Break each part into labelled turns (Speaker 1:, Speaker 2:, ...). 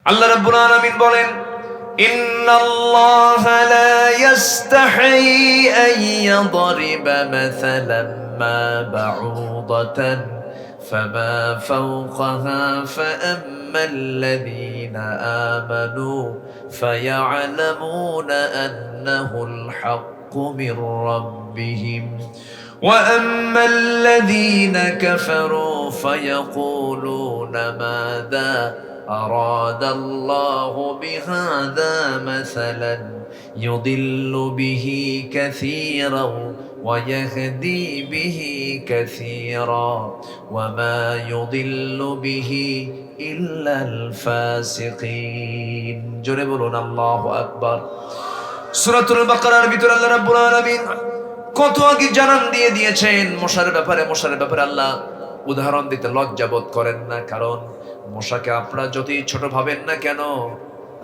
Speaker 1: আল্লাহ রাব্বুল আলামিন বলেন, ইন্নাল্লাহা লা ইস্তাহি আন ইয়াদরিবা মাসালান মা বাউদাতান ফামা ফাওকাহা ফাআম্মাল্লাযীনা আমানু ফায়া'লামুনা আন্নাহুল হাক্কু মির রাব্বিহিম وأما الذين كفروا فيقولون ماذا أراد الله بهذا مثلا يضل به كثيرا ويهدي به كثيرا وما يضل به إلا الفاسقين جربون الله أكبر سورة البقرة ভিতরে আল্লাহ রাব্বুল আলামিন কত আগে জানান দিয়ে দিয়েছেন মশার ব্যাপারে আল্লাহ উদাহরণ দিতে লজ্জা বোধ করেন না। কারণ মশাকে আপনারা যতই ছোট ভাবেন না কেন,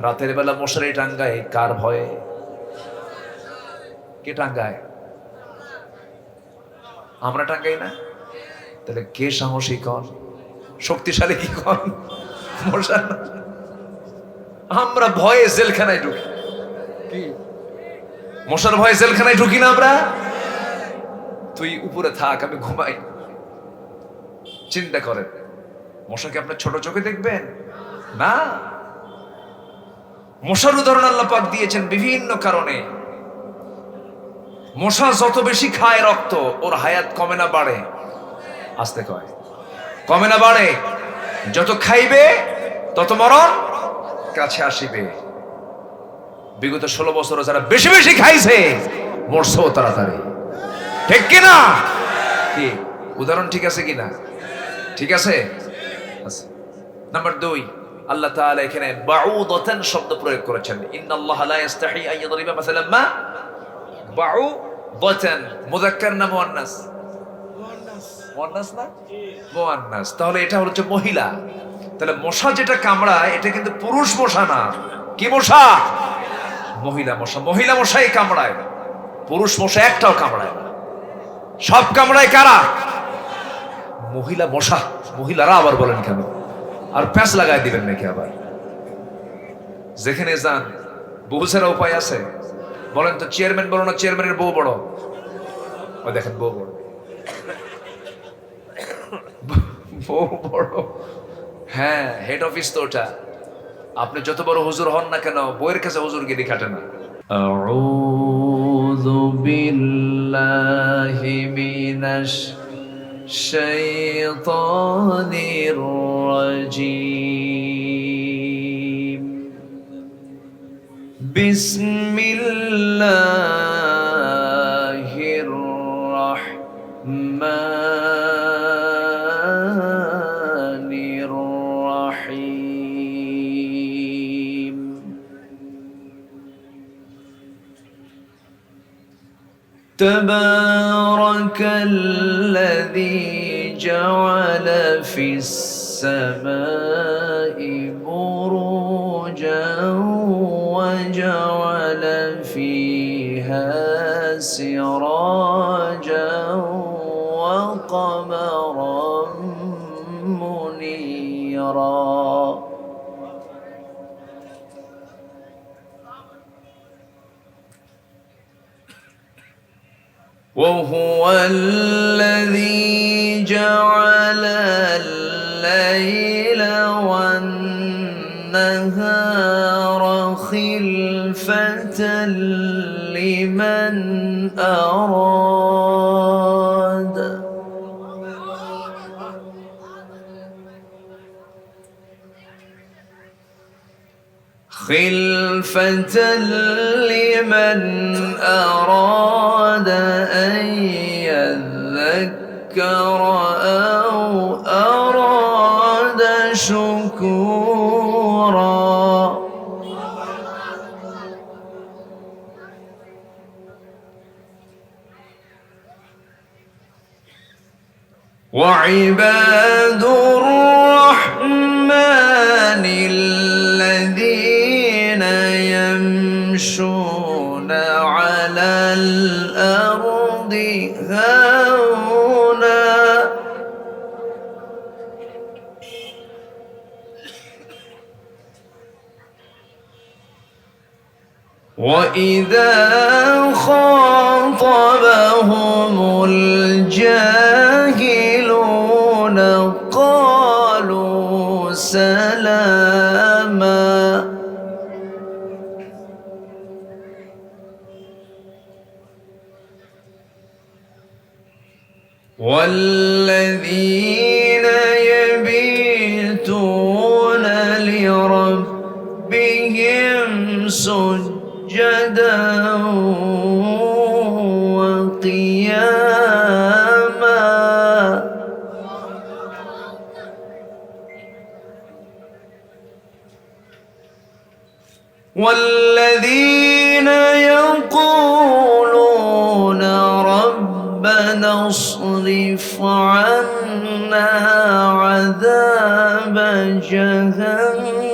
Speaker 1: রাতের বেলা মশারি টাঙ্গায় কার ভয়ে? কে টাঙ্গায়? আমরা টাঙ্গাই না? তাহলে কে সাহসী কন, শক্তিশালী কি কন? মশা। আমরা ভয়ে জেলখানায় ঢুকি। কি মশার ভয়ে জেলখানায় ঢুকি না আমরা? তুই উপরে থাক, আমি ঘুমাই। চিন্তা করেন, মশাকে আপনার ছোট চোখে দেখবেন না। মশার উদাহরণ আল্লাহ পাক দিয়েছেন বিভিন্ন কারণে। মশা যত বেশি খায় রক্ত, ওর হায়াত কমে না বাড়ে? আস্তে কয়, কমে না বাড়ে? যত খাইবে তত মরণ কাছে আসিবে। বিগত 16 বছর যারা বেশি বেশি খাইছে মরছো তাড়াতাড়ি, ঠিক কিনা? কি উদাহরণ ঠিক আছে কিনা? ঠিক আছে। নাম্বার 2, আল্লাহ তাআলা এখানে বাউদাতান শব্দ প্রয়োগ করেছেন। ইন্নাল্লাহা লা ইস্তাহি আন ইয়াদরিবা মাসালান মা বাউদাতান। মুযাক্কার না মুয়ান্নাস? মুয়ান্নাস না? মুয়ান্নাস। তাহলে এটা হচ্ছে মহিলা। তাহলে মশা যেটা কামড়ায় এটা কিন্তু পুরুষ মশা না। কি মশা? মহিলা মশা। মহিলা মশাই কামড়ায়, পুরুষ মশা একটাও কামড়ায় না। সব কামড়ায় কারা? মহিলা মশা। মহিলারা আবার বলেন কেন? আর প্যাঁচ লাগাই দিবেন নাকি আবার? যেখানে যান বহু সারা উপায় আছে। বলেন তো, চেয়ারম্যান বড় না চেয়ারম্যানের বউ বড়? ও দেখেন, বউ বড়। বউ বড়, হ্যাঁ, হেড অফিস তো ওটা। আপনি যত বড় হুজুর হন না কেন, বইয়ের কাছে হুজুরগিরি খাটে না। আউযু বিল্লাহি মিনাশ শাইতানির রাজীম। বিসমিল্লাহির রাহমানির রাহিম। তাবারাকাল্লাযী জা'আলা ফিস-সামাই বুরুজান ওয়া জা'আলা ফীহা সিরাজান ওয়া কমারান মুনীরা। وهو الذي جعل الليل والنهار خلفة لمن أراد أن يذكر أو أراد شكورا. وعباد الرحمن الذين يمشون على الأرض هونا وإذا خاطبهم الجاهلون قالوا سلاما والذين يبيتون لربهم سجدا وقياما والذين يقولون ربنا اصرف عنا عذاب جهنم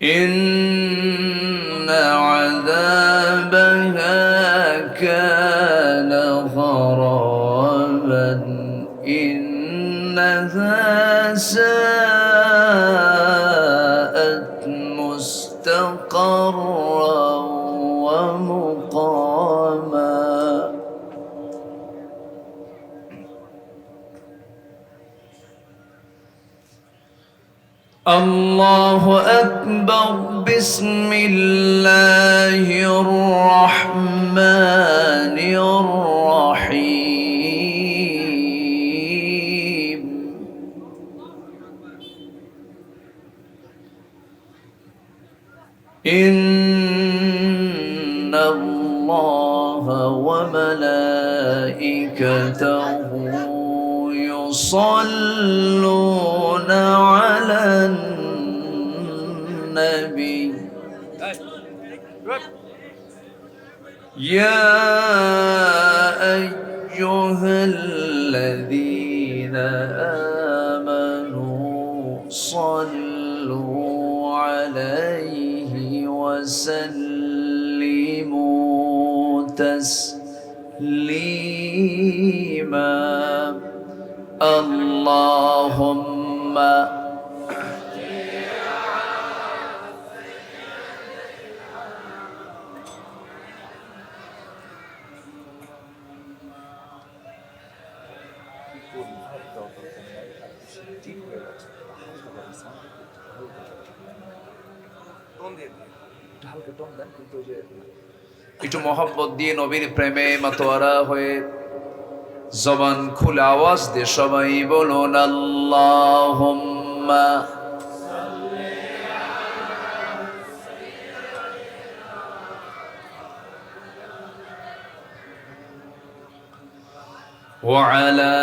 Speaker 1: إن عذابها كان غراما إنها ساءت مستقرا ومقاما الله أكبر بسم الله الرحمن الرحيم إن الله وملائكته يصلون على النبي يا أيها الذين آمنوا صلوا عليه وسلموا تسليما اللهم একটু মোহাম্মত দিয়ে নবীর প্রেমে মাতোয়ারা হয়ে জবান খুলে আওয়াজ দিয়ে সবাই বলুন আল্লাহুম্মা ওয়া আলা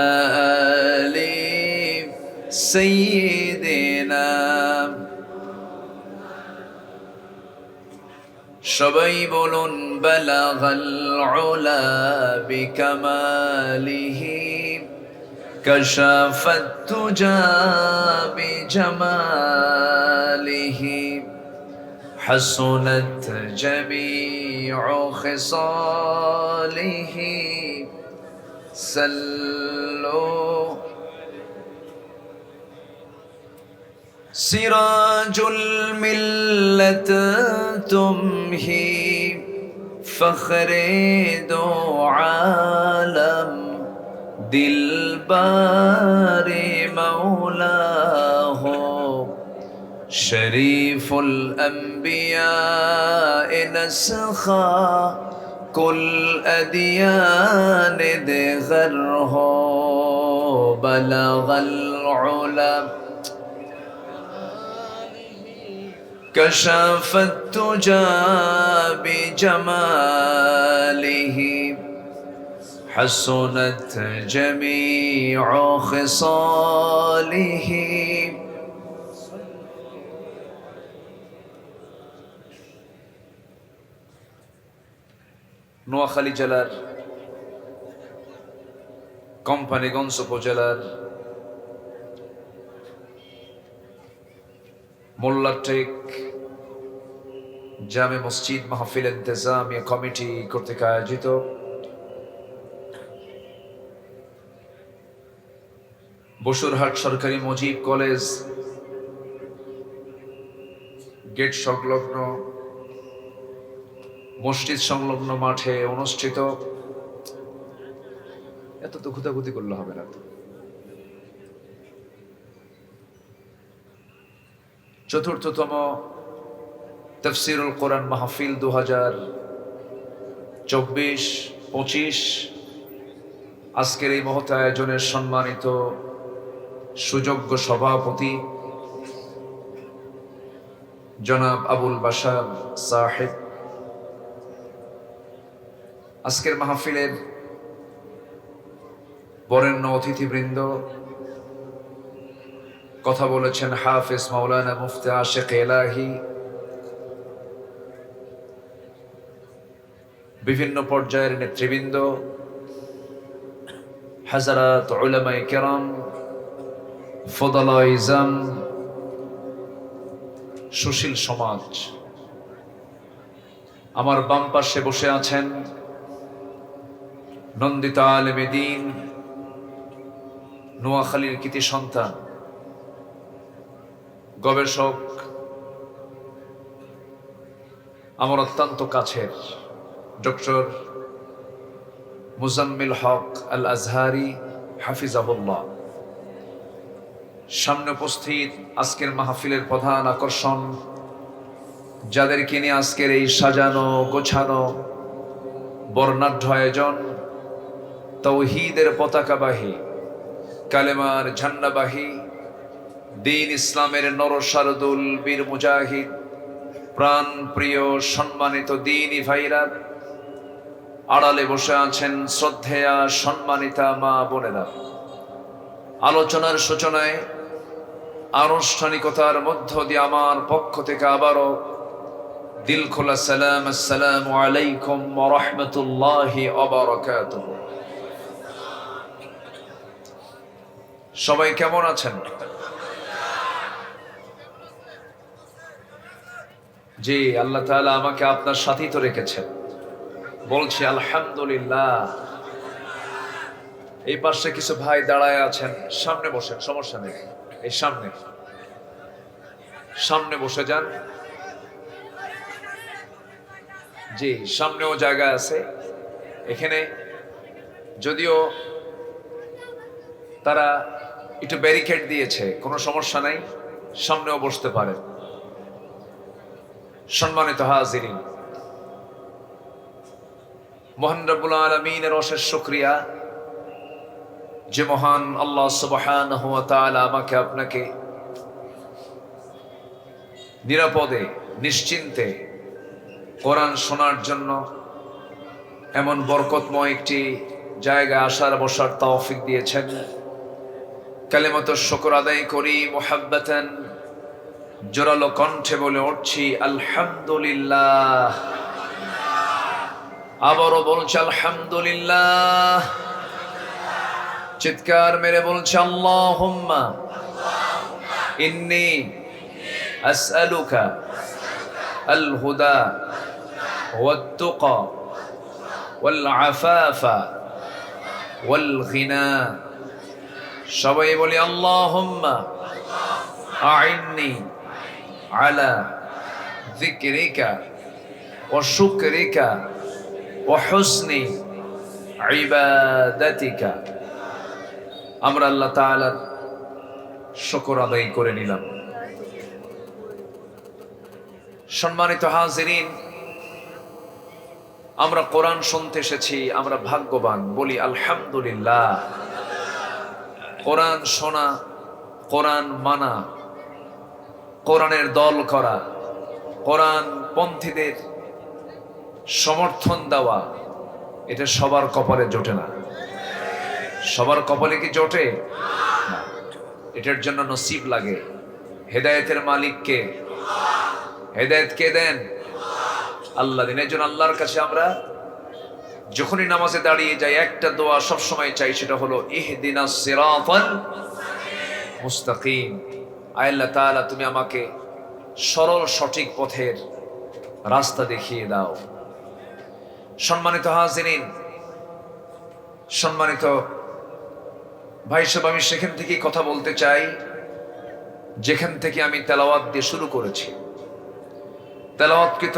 Speaker 1: আলি সাইয়্যিদিনা সবাই বলুন বালাগাল উলা বিকামালিহি কাশাফাত তুজা বিজামালিহি হাসুনাত জামিউ খিসালিহি সাল্লু سراج الملة تمهي فخر دو عالم دلبار مولاه شريف الأنبياء نسخا كل أديان دغره بلغ العلا كشف التجى بجماله حسنت جميع خصاله নোয়াখালী জেলার কোম্পানিগঞ্জ উপজেলার মোল্লাটেক জামে মসজিদ মাহফিল ইন্তেজামিয়া কমিটি কর্তৃক আয়োজিত বসুরহাট সরকারি মুজিব কলেজ গেট সংলগ্ন মসজিদ সংলগ্ন মাঠে অনুষ্ঠিত, এত তো খুঁতাখুতি করলে হবে না তো, চতুর্থতম তাফসীরুল কোরআন মাহফিল 2024-25 আজকের এই মহৎ আয়োজনের সম্মানিত সুযোগ্য সভাপতি জনাব আবুল বাশার সাহেব, আজকের মাহফিলের বরেণ্য অতিথিবৃন্দ, কথা বলেছেন হাফেজ মাওলানা মুফতি আশিক এলাহি, বিভিন্ন পর্যায়ের নেতৃবৃন্দ, হাজারাত উলামায়ে কেরাম, ফদলায়ে ইজাম, সুশীল সমাজ। আমার বাম পাশে বসে আছেন নন্দিত আলেমে দ্বীন, নোয়াখালীর কৃতি সন্তান, গবেষক, আমার অত্যন্ত কাছের ডক্টর মুজাম্মিল হক আল আজহারি হাফিজাহুল্লাহ। সামনে উপস্থিত আজকের মাহফিলের প্রধান আকর্ষণ, যাদেরকে নিয়ে আজকের এই সাজানো গোছানো বর্ণাঢ্য আয়োজন, তাওহীদের পতাকাবাহী, কালেমার ঝান্ডাবাহী, দ্বীন ইসলামের নরসারদুল বীর মুজাহিদ, প্রাণ প্রিয় সম্মানিত দ্বীনি ভাইরা, আড়ালে বসে আছেন শ্রদ্ধেয়া সম্মানিতা মা বোনেরা। আলোচনার সূচনায় আনুষ্ঠানিকতার মধ্য দিয়ে আমার পক্ষ থেকে আবারও দিল খোলা সালাম, আসসালামু আলাইকুম ওয়া রাহমাতুল্লাহি ওয়া বারাকাতুহু। সবাই কেমন আছেন? জি, আল্লাহ তাআলা আমাকে আপনার সাথেই তো রেখেছেন, বলছি আলহামদুলিল্লাহ। এই পাশে কিছু ভাই দাঁড়ায় আছেন, সামনে বসেন, সমস্যা নেই, এই সামনে বসে যান। জি, সামনেও জায়গা আছে এখানে, যদিও তারা একটু ব্যারিকেড দিয়েছে, কোনো সমস্যা নাই, সামনেও বসতে পারেন। সম্মানিত হাজিরিন, মহান রব্বুল আলামিনের অশেষ শুকরিয়া যে মহান আল্লাহ সুবহানাহু ওয়া তাআলা আমাকে আপনাকে নিরাপদে নিশ্চিন্তে কোরআন শোনার জন্য এমন বরকতময় একটি জায়গায় আসার বসার তৌফিক দিয়েছেন। কালিমাত শুকর আদায় করি মুহাব্বাতান, জোরালো কণ্ঠে বলে উঠছি আলহামদুলিল্লাহ। আবারও বলছি আলহামদুলিল্লাহ। চিৎকার মেরে বলছি আল্লাহুম্মা ইন্নী আসআলুকা আল হুদা ওয়াত তুকা ওয়াল আফাফা ওয়াল গিনা। সবাই বলি আল্লাহুম্মা আইন্নি আলা যিকরিকা ওয়া শুকরিকা ওয়া হুসনি ইবাদাতিকা। আমরা আল্লাহ তাআলার শুকর আদায় করে নিলাম। সম্মানিত হাজিরিন, আমরা কোরআন শুনতে এসেছি, আমরা ভাগ্যবান, বলি আলহামদুলিল্লাহ। কোরআন শোনা, কোরআন মানা, কোরআনের দল করা, কোরআন পন্থীদের সমর্থন দেওয়া, এটা সবার কপালে জোটে না। সবার কপালে কি জোটে? না। এটার জন্য নসিব লাগে। হেদায়েতের মালিককে, হেদায়েত কে দেন? আল্লাহ দিন। এই জন্য আল্লাহর কাছে আমরা যখনই নামাজে দাঁড়িয়ে যাই একটা দোয়া সবসময় চাই, সেটা হলো ইহদিনাস সিরাতাল মুস্তাকিম। আয় আল্লাহ তাআলা, তুমি আমাকে সরল সঠিক পথের রাস্তা দেখিয়ে দাও। সম্মানিত হাজিরিন, সম্মানিত ভাই সব, আমি সেখান থেকেই কথা বলতে চাই যেখান থেকে আমি তেলাওয়াত দিয়ে শুরু করেছি। তেলাওয়াতকৃত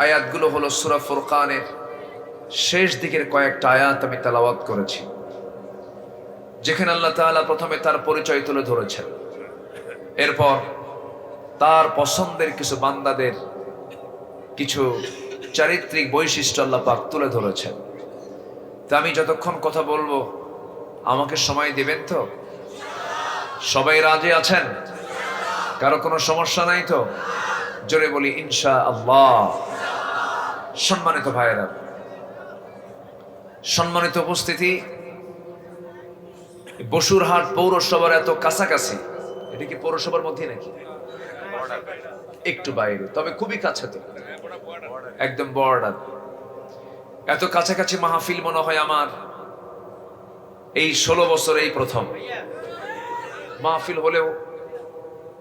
Speaker 1: আয়াতগুলো হলো সূরা ফুরকানের শেষ দিকের কয়েকটা আয়াত আমি তেলাওয়াত করেছি, যেখানে আল্লাহ তাআলা প্রথমে তার পরিচয় তুলে ধরেছেন, এরপর তার পছন্দের কিছু বান্দাদের কিছু চারিত্রিক বৈশিষ্ট্য আল্লাহ পাক তুলে ধরেছেন। তা আমি যতক্ষণ কথা বলবো আমাকে সময় দিবেন তো? সবাই রাজি আছেন? কারো কোনো সমস্যা নাই তো? জোরে বলি ইনশাআল্লাহ। সম্মানিত ভাইয়েরা, সম্মানিত উপস্থিতি, বসুরহাট পৌরসভার এত কাছাকাছি, এটা কি পৌরসভার মধ্যে নাকি একটু বাইরে, তবে খুবই কাছে, তো একদম বর্ডার। এত কাছাকাছি মাহফিল মনে হয় আমার এই 16 বছর এই প্রথম মাহফিল হলেও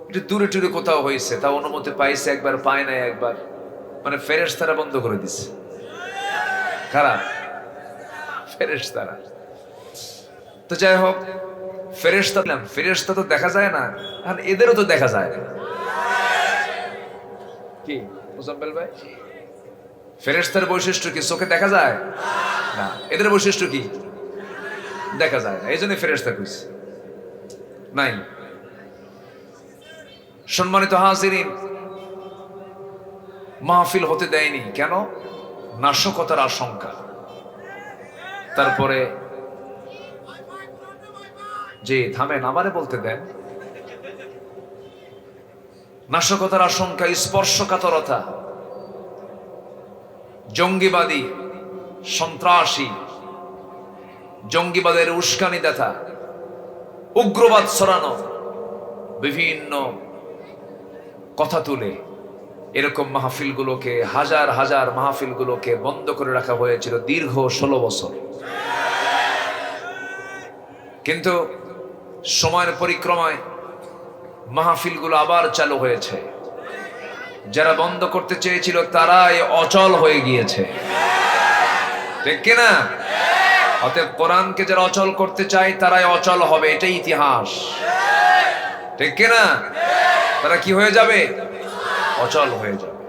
Speaker 1: একটু দূরে টুরে কোথাও হয়েছে, তা অনুমতি পাইছে একবার, পায় নাই একবার, মানে ফেরেশতারা বন্ধ করে দিছে। খারাপ ফেরেশতারা তো, যাই হোক, ফেরেশতা তো দেখা যায় না, আর এদেরও তো দেখা যায় না। কি মুজাম্মেল ভাই, ফেরেশতার বৈশিষ্ট্য কি চোখে দেখা যায় না? এদের বৈশিষ্ট্য কি দেখা যায় না, এই জন্য ফেরেশতা কইছে নাই। সম্মানিত হাজিরিন, মাহফিল হতে দেয়নি কেন? নাশকতার আশঙ্কা। তারপরে যে থামেন, আমারে বলতে দেন। নাশকতার আশঙ্কা, স্পর্শকাতরতা, জঙ্গিবাদী, সন্ত্রাসী, জঙ্গিবাদের উস্কানি দেখা, উগ্রবাদ ছড়ানো, বিভিন্ন কথা তুলে এরকম মাহফিলগুলোকে, হাজার হাজার মাহফিলগুলোকে বন্ধ করে রাখা হয়েছিল দীর্ঘ 16 বছর। কিন্তু সময়ের পরিক্রমায় মাহফিলগুলো আবার চালু হয়েছে। যারা বন্ধ করতে চেয়েছিল তারাই অচল হয়ে গিয়েছে, ঠিক কিনা? অতএব কোরআনকে যারা অচল করতে চায় তারাই অচল হবে, এটাই ইতিহাস, ঠিক কিনা? তারা কি হয়ে যাবে? অচল হয়ে যাবে,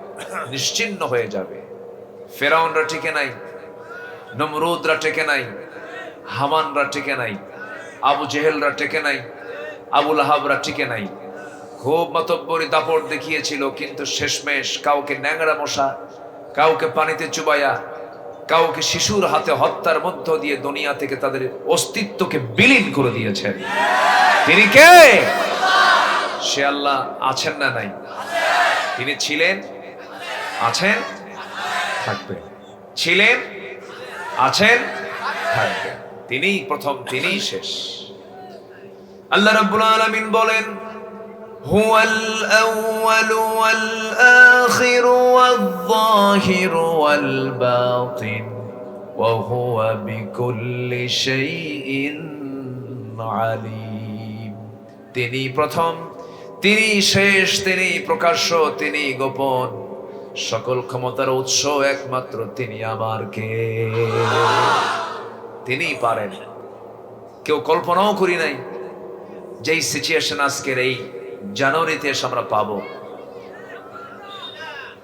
Speaker 1: নিশ্চিহ্ন হয়ে যাবে। ফেরাউনরা টিকে নাই, নমরুদরা টিকে নাই, হামানরা টিকে নাই, আবু জেহেলরা টিকে নাই, আবু লাহাবরা টিকে নাই। খুব মাতব্বরি দাপট দেখিয়েছিল, কিন্তু শেষমেশ কাউকে ন্যাংরা মশা, কাউকে পানিতে চুবাইয়া, কাউকে শিশুর হাতে হত্যার মধ্য দিয়ে দুনিয়া থেকে তাদের অস্তিত্বকে বিলীন করে দিয়েছেন। তিনি কে? সে আল্লাহ আছেন না নাই? তিনি ছিলেন, আছেন, থাকবেন। ছিলেন, আছেন, থাকবেন। তিনিই প্রথম, তিনিই শেষ। আল্লাহ রাব্বুল আলামিন বলেন, হুয়াল আউয়ালু ওয়াল আখিরু ওয়াল যাহিরু ওয়াল বাতিন ওয়া হুয়া বিকুল্লি শাইইন আলীম। তিনি প্রথম, তিনি শেষ, তিনি প্রকাশ্য, তিনি গোপন। সকল ক্ষমতার উৎস একমাত্র তিনি আমার কে। তিনি পারেন। কেউ কল্পনাও করি নাই যেই সিচুয়েশন আজকের এই জানুয়ারিতে এসে আমরা পাবো।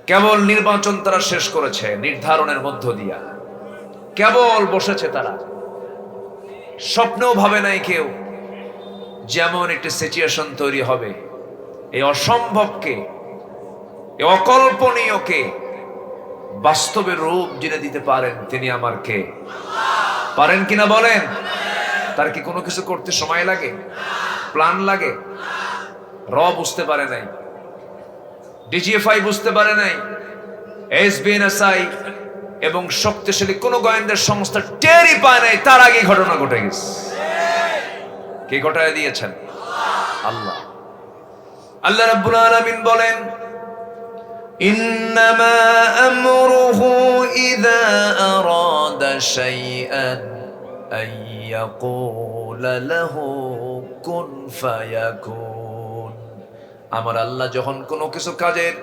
Speaker 1: কেবল নির্বাচন তারা শেষ করেছে, নির্ধারণের মধ্য দিয়া কেবল বসেছে তারা। স্বপ্নেও ভাবে নাই কেউ যেমন একটি সিচুয়েশন তৈরি হবে। এই অসম্ভবকে, এই অকল্পনীয়কে বাস্তবের রূপ যিনি দিতে পারেন তিনি আমার কে। পারেন কিনা বলেন? তার কি কোনো কিছু করতে সময় লাগে, প্ল্যান লাগে? বুঝতে পারে নাই, ডিজিএফআই বুঝতে পারে নাই, এসবিএনএসআই এবং শক্তিশালী কোন গোয়েন্দা সংস্থা টেরই পায় নাই, তার আগে ঘটনা ঘটে গেছে। কে ঘটায় দিয়েছেন? আল্লাহ। আল্লাহ রাব্বুল আলামিন বলেন, ইন্নামা আমরুহু ইযা আরাদা শাইআন আন ইয়াকুলা লাহু কুন ফায়াকুন। আমার আল্লাহ যখন কোনো কিছু কাজের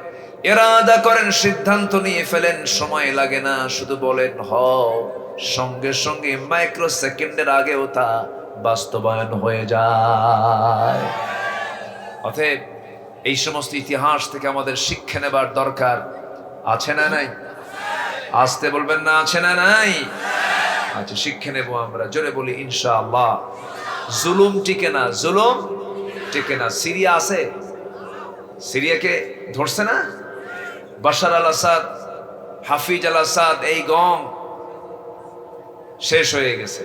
Speaker 1: ইরাদা করেন, সিদ্ধান্ত নিয়ে ফেলেন, সময় লাগে না, শুধু বলেন হও, সঙ্গে সঙ্গে মাইক্রো সেকেন্ডের আগেও তা বাস্তবায়ন হয়ে যায়। অতএব এই সমস্ত ইতিহাস থেকে আমাদের শিক্ষা নেবার দরকার আছে না নাই? আসতে বলবেন না, আছে না নাই? আচ্ছা, শিক্ষা নেব আমরা, জোরে বলি ইনশাআল্লাহ। জুলুম টিকে না, জুলুম টিকে না। সিরিয়া আছে, সিরিয়াকে ধরছে না বাশার আল আসাদ, হাফিজ আল আসাদ, এই গম শেষ হয়ে গেছে।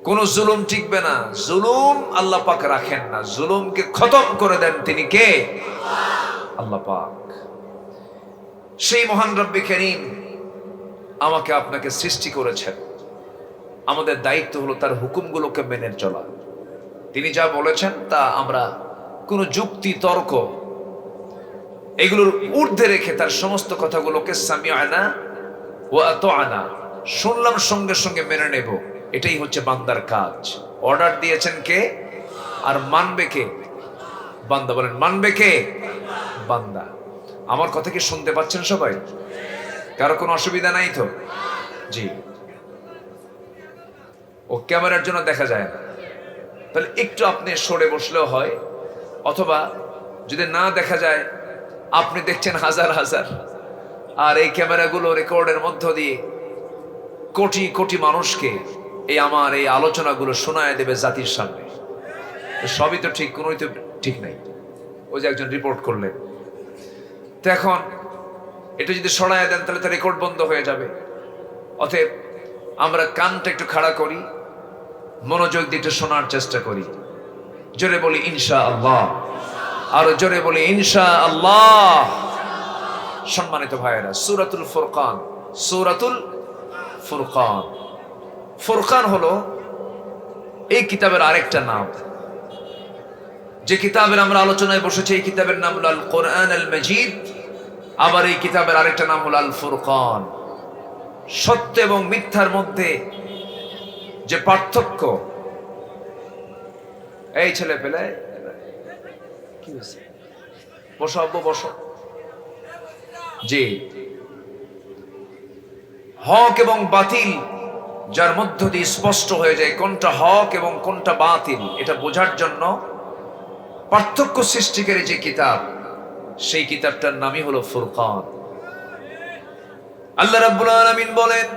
Speaker 1: কোন জুলুম টিকবে না, জুলুম আল্লাহ পাক রাখেন না, জুলুমকে খতম করে দেন তিনি কে? আল্লাহ পাক। সেই মহান রব্বে কারীম আমাকে আপনাকে সৃষ্টি করেছেন, আমাদের দায়িত্ব হলো তার হুকুমগুলোকে মেনে চলা। তিনি যা বলেছেন তা আমরা কোন যুক্তি তর্ক এগুলোর ঊর্ধ্বে রেখে তার সমস্ত কথাগুলোকে সামিআনা ওয়া আতাআনা, শুনলাম সঙ্গে সঙ্গে মেনে নেব, এটাই হচ্ছে বান্দার কাজ। অর্ডার দিয়েছেন কে আর মানবে কে? বান্দা। বলেন মানবে কে? বান্দা। আমার কথা কি শুনতে পাচ্ছেন সবাই? কারো কোনো অসুবিধা নাই তো? জি। ও ক্যামেরার জন্য দেখা যায় না, তাহলে একটু আপনি সরে বসলেও হয়, অথবা যদি না দেখা যায় আপনি দেখছেন হাজার হাজার, আর এই ক্যামেরাগুলো রেকর্ডের মধ্য দিয়ে কোটি কোটি মানুষকে এই আমার এই আলোচনাগুলো শোনায় দেবে জাতির সামনে। সবই তো ঠিক, কোনোই তো ঠিক নাই। ওই যে একজন রিপোর্ট করলেন, তো এখন এটা যদি সরায় দেন তাহলে তো রেকর্ড বন্ধ হয়ে যাবে। অতএব আমরা কানটা একটু খাড়া করি, মনোযোগ দিয়ে একটু শোনার চেষ্টা করি। জোরে বলি ইনশাআল্লাহ, আরো জোরে বলি ইনশাআল্লাহ। সম্মানিত ভাইয়েরা, সূরাতুল ফুরকান, সূরাতুল ফুরকান। ফুরকান হলো এই কিতাবের আরেকটা নাম। যে কিতাবের আমরা আলোচনায় বসেছি এই কিতাবের নাম হলো আল কোরআন আল মাজিদ। আবার এই কিতাবের আরেকটা নাম হলো আল ফুরকান। সত্য এবং মিথ্যার মধ্যে যে পার্থক্য, এই ছেলে পেলে কি হয়েছে? বসো আব্বু বসো। জি, হক এবং বাতিল যার মধ্য দিয়ে স্পষ্ট হয়ে যায় কোনটা হক এবং কোনটা বাতিল, এটা বোঝার জন্য পার্থক্য সৃষ্টিকারী যে কিতাব, সেই কিতাবটার নামই হলো ফুরকান। আল্লাহ রাব্বুল আলামিন বলেন,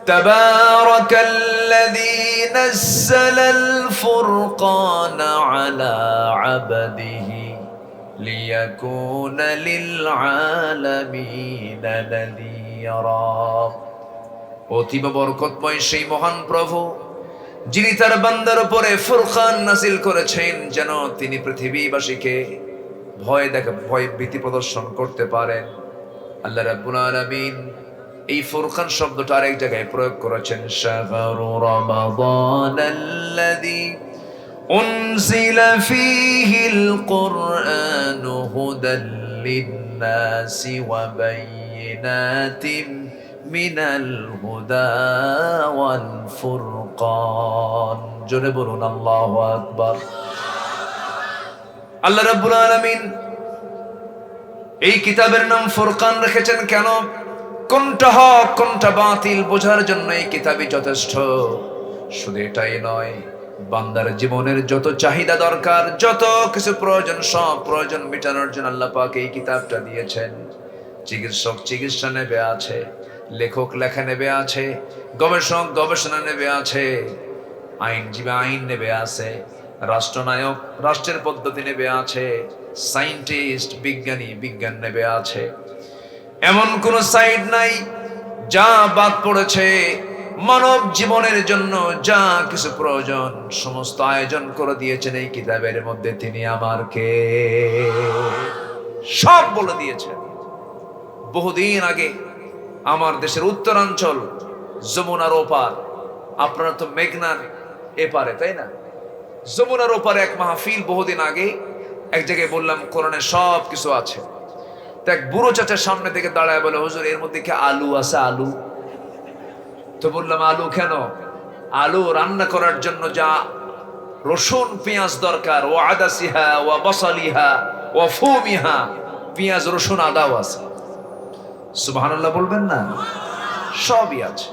Speaker 1: তাবারাকাল্লাযী নাযালাল ফুরকানা আলা আবদিহি লিয়াকুনা লিল আলামিনা নাযীরা। অতীব বরকতময় সেই মহান প্রভু যিনি তার বান্দার উপরে ফুরকান নাযিল করেছেন, যেন তিনি পৃথিবীবাসীকে ভয় ভীতি প্রদর্শন করতে পারেন। আল্লাহ রাব্বুল আলামিন এই ফুরকান শব্দটা আরেক জায়গায় প্রয়োগ করেছেন, শাহরু রমাদানাল্লাযী উনজিলা ফীহিল কুরআনু হুদাল লিন-নাসি ওয়া বায়িনাতিন মিনাল হুদা ওয়াল ফুরকান। জোরে বলুন আল্লাহু আকবার। আল্লাহ রাব্বুল আলামিন এই কিতাবের নাম ফুরকান রেখেছেন কেন? কোনটা হক কোনটা বাতিল বোঝার জন্য এই কিতাবই যথেষ্ট। শুধু এটাই নয়, বান্দার জীবনের যত চাহিদা দরকার, যত কিছু প্রয়োজন, সব প্রয়োজন মেটানোর জন্য আল্লাহ পাক এই কিতাবটা দিয়েছেন। চিকিৎসক চিকিৎসা নেবে আছে, লেখক লেখা নেবে আছে, গবেষক গবেষণা নেবে আছে, আইনজীবী আইন নেবে আছে, রাষ্ট্রনায়ক রাষ্ট্রের পদ্ধতি নেবে আছে, সায়েন্টিস্ট বিজ্ঞানী বিজ্ঞান নেবে আছে। এমন কোন সাইড নাই যা বাদ পড়েছে। মানব জীবনের জন্য যা কিছু প্রয়োজন সমস্ত আয়োজন করে দিয়েছেন এই কিতাবের মধ্যে। তিনি আমার কে সব বলে দিয়েছেন। বহুদিন আগে আমার দেশের উত্তরাঞ্চল যমুনার ওপার, আপনারা তো মেঘনার এপারে তাই না, যমুনার ওপারে এক মাহফিল বহুদিন আগে এক জায়গায় বললাম কোরআনে সব কিছু আছে। এক বুড়ো চাচার সামনে থেকে দাঁড়ায় বলে, হুজুর এর মধ্যে কি আলু আছে? আলু? তো বললাম আলু কেন? আলু রান্না করার জন্য যা রসুন পেঁয়াজ দরকার, ও আদাসিহা ও বসালিহা ও ফুমিহা, পেঁয়াজ রসুন আদাও আছে। সুবহানাল্লাহ বলবেন না? সবই আছে।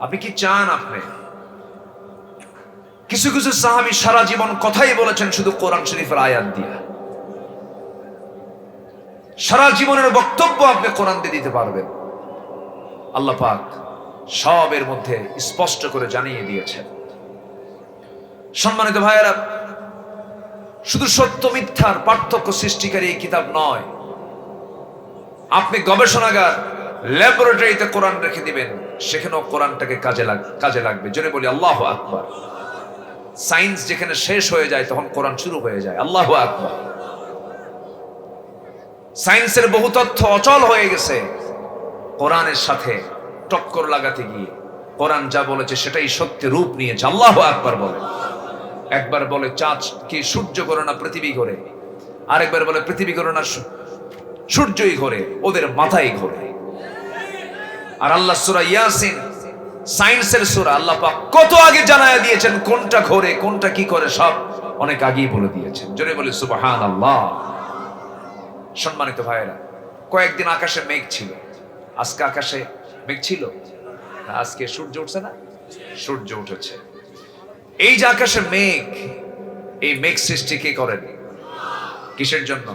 Speaker 1: আপনি কি চান? আপনি কিছু কিছু সাহাবী সারা জীবন কথাই বলেছেন শুধু কোরআন শরীফের আয়াত দিয়ে। সারা জীবনের বক্তব্য আপনি কোরআন দিয়ে দিতে পারবেন। আল্লাহ পাক সবের মধ্যে স্পষ্ট করে জানিয়ে দিয়েছেন। সম্মানিত ভাইয়েরা, শুধু সত্য মিথ্যার পার্থক্য সৃষ্টিকারী এই কিতাব নয়, আপনি গবেষণাগার ল্যাবরেটরিতে কোরআন রেখে দিবেন, সেখানেও কোরআনটাকে কাজে লাগবে। জোরে বলি আল্লাহু আকবার। সায়েন্স যেখানে শেষ হয়ে যায় তখন কোরআন শুরু হয়ে যায়। আল্লাহু আকবার। সায়েন্সের বহু তথ্য অচল হয়ে গেছে কোরআনের সাথে টক্কর লাগাতে গিয়ে। কোরআন যা বলেছে সেটাই সত্যি রূপ নিয়েছে। আল্লাহু আকবার বলে। একবার বলে চাঁদ কি সূর্য করে না পৃথিবী ঘোরে, আরেকবার বলে পৃথিবী করে না সূর্যই ঘোরে, ওদের মাথায় ঘোরে। আর আল্লাহ সূরা ইয়াসিন সায়েন্সের সূরা, আল্লাহ পাক কত আগে জানায়া দিয়েছেন কোনটা ঘোরে কোনটা কি করে, সব অনেক আগেই বলে দিয়েছেন। জোরে বলি সুবহানাল্লাহ। সম্মানিত ভাইয়েরা, কয়েকদিন আকাশে মেঘ ছিল। আজকে আকাশে মেঘ ছিল না, আজকে সূর্য উঠছে না, সূর্য উঠেছে। এই যে আকাশে মেঘ, এই মেঘ সৃষ্টি কে করেন? কিসের জন্য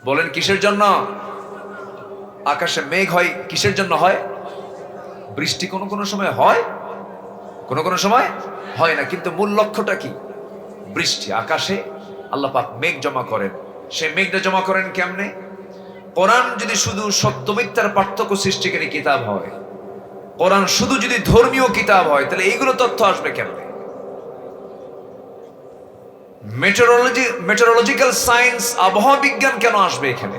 Speaker 1: বলেন? কিসের জন্য আকাশে মেঘ হয়? কিসের জন্য হয়? বৃষ্টি কোনো কোনো সময় হয়, কোনো কোনো সময় হয় না, কিন্তু মূল লক্ষ্যটা কি? বৃষ্টি। আকাশে আল্লাহ পাক মেঘ জমা করেন। সেই মেঘটা জমা করেন কেমনে? কোরআন যদি শুধু সত্য মিথ্যার পার্থক্য সৃষ্টিকারী কিতাব হয়, কোরআন শুধু যদি ধর্মীয় কিতাব হয়, তাহলে এইগুলো তথ্য আসবে কেমনে? মেটেরোলজিক্যাল সায়েন্স, আবহাওয়া বিজ্ঞান কেন আসবে এখানে?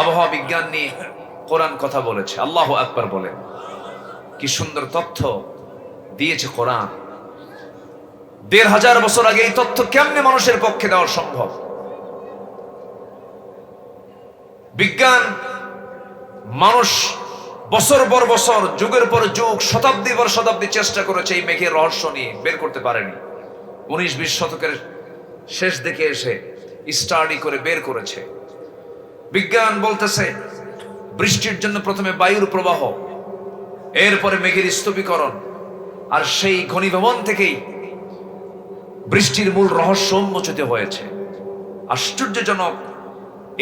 Speaker 1: আবহাওয়া বিজ্ঞান নিয়ে কোরআন কথা বলেছে। আল্লাহু আকবার বলেন। কি সুন্দর তথ্য দিয়েছে কোরআন। ১৫০০ বছর আগে এই তথ্য কেমনে মানুষের পক্ষে দেওয়া সম্ভব? বিজ্ঞান, মানুষ বছর পর বছর, যুগের পর যুগ, শতাব্দী পর শতাব্দী চেষ্টা করেছে এই মেঘের রহস্য নিয়ে, বের করতে পারেনি। ১৯-২০ শতকের শেষ দিকে এসে স্টাডি করে বের করেছে। বিজ্ঞান বলতেছে বৃষ্টির জন্য প্রথমে বায়ুর প্রবাহ, এরপরে মেঘের স্তূপীকরণ, আর সেই ঘনীভবন থেকেই বৃষ্টির মূল রহস্য উন্মোচিত হয়েছে। আশ্চর্যজনক